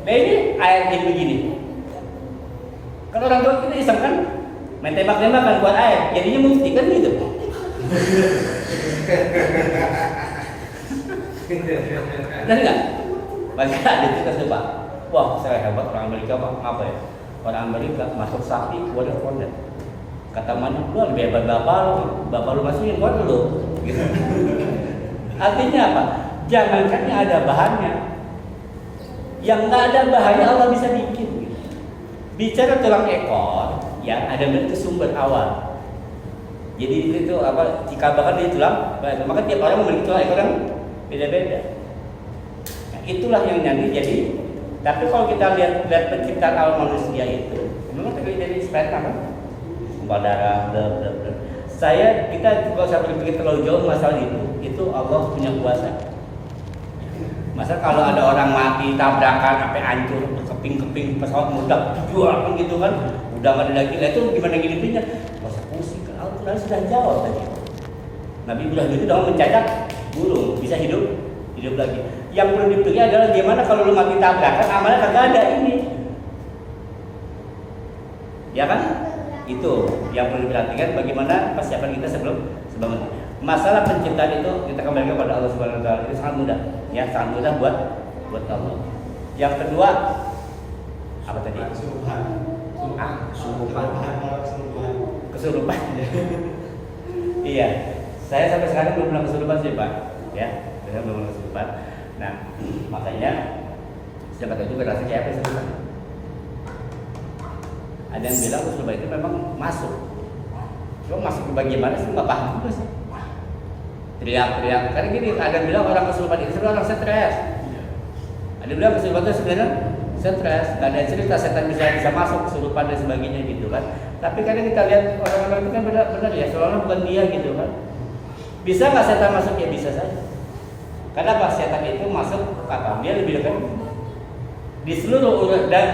Nah ini ayat jadi begini. Kalau orang tua kita iseng kan, main tembak-tembakan buat ayat, jadinya mufti kan gitu. Benar nggak? Bagi ada kita coba. Wah saya hebat orang Amerika apa ya? Orang Amerika masuk sapi wadah konten. Kata mana, lu lebih hebat bapak lu masih yang buat lu gitu. Artinya apa? Jangankan yang ada bahannya, yang nggak ada bahannya Allah bisa bikin gitu. Bicara tulang ekor, ya ada bentuk sumber awal. Jadi itu apa, jika bahkan dia tulang, maka tiap orang memiliki tulang ekor yang beda-beda. Nah, itulah yang nanti jadi. Tapi kalau kita lihat penciptaan awal manusia itu, memang terdiri dari sperma kan? Darah, kita kalau saya berpikir terlalu jauh masalah itu Allah punya kuasa. Masa kalau ada orang mati tabrakan sampai hancur, berkeping-keping pesawat meledak, jual gitu kan, udah nggak ada lagi, itu gimana gini-gininya? Masa pusing kan? Al-Quran sudah jawab tadi. Nabi Ibrahim itu dalam mencacat burung bisa hidup lagi. Yang perlu dipikir adalah gimana kalau lu mati tabrakan, amalnya kagak ada ini, ya kan? Itu yang perlu diperhatikan bagaimana persiapan kita sebelum masalah penciptaan itu kita kembali kepada Allah Subhanahu wa taala. Itu sangat mudah ya, sangat mudah buat Allah. Yang kedua apa tadi? Kesurupan. Iya. Saya sampai sekarang belum pernah kesurupan sih, Pak. Ya, saya belum pernah kesurupan. Nah, makanya siapa tahu juga rasanya kayak apa kesurupan. Ada yang bilang kesurupan itu memang masuk. Cuma masuk ke bagian mana sih nggak paham juga sih. Teriak-teriak. Karena gini, ada yang bilang orang kesurupan itu orang stres. Ada yang bilang kesurupan itu sebenarnya stres. Gak ada cerita setan bisa masuk kesurupan dan sebagainya gitu kan. Tapi kadang kita lihat orang-orang itu kan benar ya, seolah-olah bukan dia gitu kan. Bisa nggak setan masuk? Ya bisa saja. Karena pas setan itu masuk kata dia lebih dekat di seluruh urat dan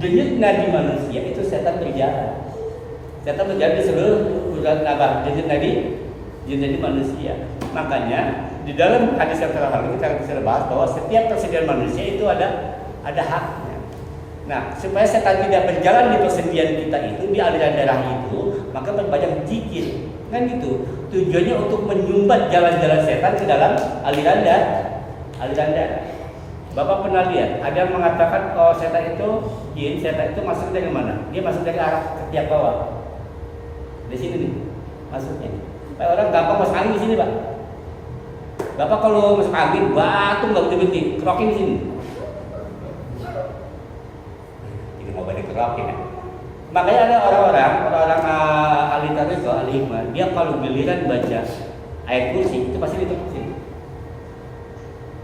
denyut nadi manusia itu setan berjalan. Setan berjalan di seluruh urat nadi denyut nadi manusia. Makanya di dalam hadis yang terakhir kita sudah bahas bahwa setiap persendian manusia itu ada haknya. Nah, supaya setan tidak berjalan di persendian kita itu, di aliran darah itu, maka berbanyak zikir. Kan gitu. Tujuannya untuk menyumbat jalan-jalan setan ke dalam aliran darah. Bapak pernah lihat ada yang mengatakan oh setan itu jin, setan itu masuk dari mana? Dia masuk dari arah ketiak bawah. Di sini nih masuknya. Kayak orang gampang masuk angin di sini, Pak. Bapak kalau masuk angin batu nggak berhenti, kerokin di sini. Jadi mau balik kerokin ya. Makanya ada orang-orang ahli tarikh, ahli hikmah, dia kalau giliran baca ayat kursi itu pasti ditutup sini.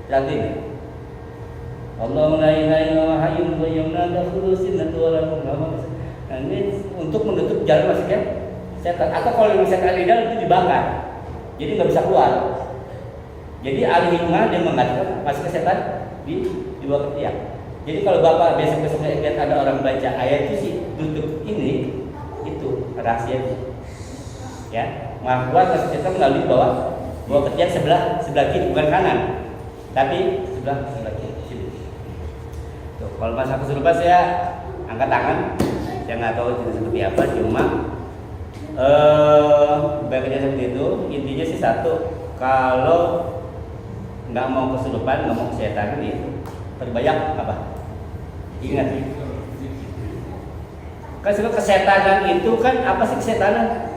Berarti Allahumma la ilaha illa huwa hayyul qayyum la ta'khudhuhu sinatun wa la nawm. Nah, ini untuk menutup jalan masuknya setan. Atau kalau setan di dalam itu dibakar, jadi nggak bisa keluar. Jadi ahli hikmah dia mengatakan masuk ke setan di bawah ketiak. Jadi kalau bapak besok-besoknya lihat ada orang baca ayat itu sih tutup ini itu rahasia itu. Ya, keluar masuk setan melalui bawah ketiak sebelah kiri bukan kanan, tapi sebelah kiri. Tuh, kalau masa kesurupan saya angkat tangan, saya nggak tahu itu seperti apa, cuma baiknya seperti itu. Intinya sih satu, kalau nggak mau kesurupan, nggak mau kesetan itu perbanyak apa? Ingat, kan sebab kesetanan itu kan apa sih kesetanan?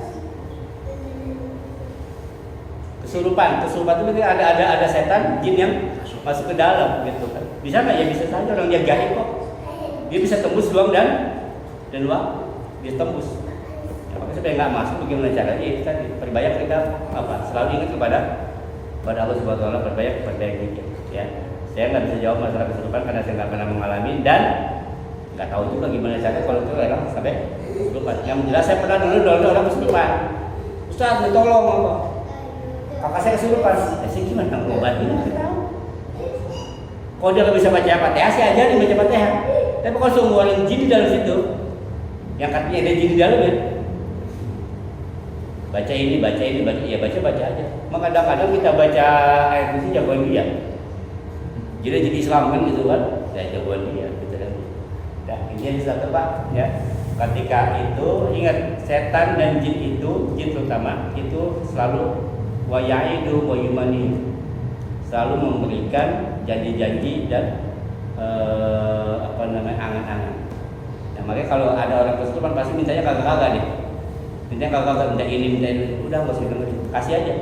Kesurupan itu berarti ada setan, jin yang masuk ke dalam gitu kan. Bisa nggak? Ya bisa saja, orang dia gaib kok. Dia bisa tembus luang dan luang, dia tembus. Ya, makanya supaya nggak masuk bagaimana caranya? Itu tadi perbanyak kita apa? Selalu ingat kepada Allah Subhanahu Wa Taala, perbanyak dikit. Ya, saya nggak bisa jawab masalah kesurupan karena saya nggak pernah mengalami dan nggak tahu juga gimana caranya kalau itu orang sampai kesurupan. Yang jelas saya pernah dulu orang kesurupan. Ustaz, tolong apa? Kakak saya kesurupan. Saya gimana ngobatin? Nggak tahu. Kalau dia nggak bisa baca Fatihah, saya ajarin baca Fatihah. Tapi kalau semua orang jin di dalam situ, yang katanya ada jin di dalam ya, baca ini, ya baca aja. Maka kadang-kadang kita baca ayat kursi jagoan dia. Jadi Islam kan gitu kan, ya jagoan dia gitu kan. Nah, ini satu Pak, ya. Ketika itu ingat setan dan jin itu, jin terutama itu selalu wa ya'idu wa yumani, selalu memberikan janji-janji dan angan-angan. Nah, makanya kalau ada orang kesurupan pasti mintanya kagak-kagak deh. Mintanya kagak-kagak, minta ini, udah nggak usah dengerin, kasih aja.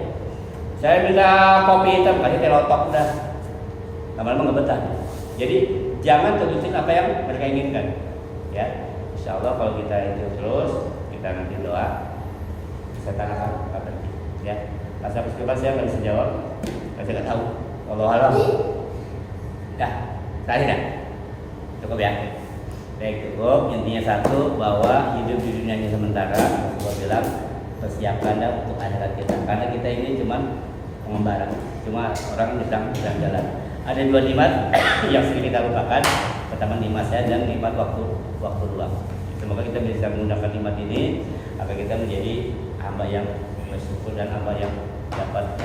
Saya minta kopi hitam, kasih teh lotok, udah. Lama-lama nggak betah. Jadi jangan terusin apa yang mereka inginkan. Ya, insya Allah kalau kita itu terus, kita nanti doa, setan akan pergi. Ya, masa kesurupan saya nggak bisa jawab, saya nggak tahu. Kalau halam, dah, tadi dah, cukup ya. Baik, cukup. Intinya satu, bahwa hidup di dunia ini sementara. Rasulullah bilang persiapkanlah untuk akhirat kita, karena kita ini cuma pengembara, cuma orang sedang jalan. Ada dua nikmat yang sering kita lupakan. Pertama nikmat sehat dan nikmat waktu luang. Semoga kita bisa menggunakan nikmat ini agar kita menjadi hamba yang bersyukur dan hamba yang dapat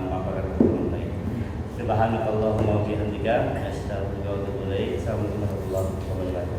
memaparkan yang baik. Subhanakallahumma wa bihamdika, asyhadu an la ilaha illa anta, astaghfiruka wa atubu ilaik. Assalamualaikum warahmatullahi wabarakatuh.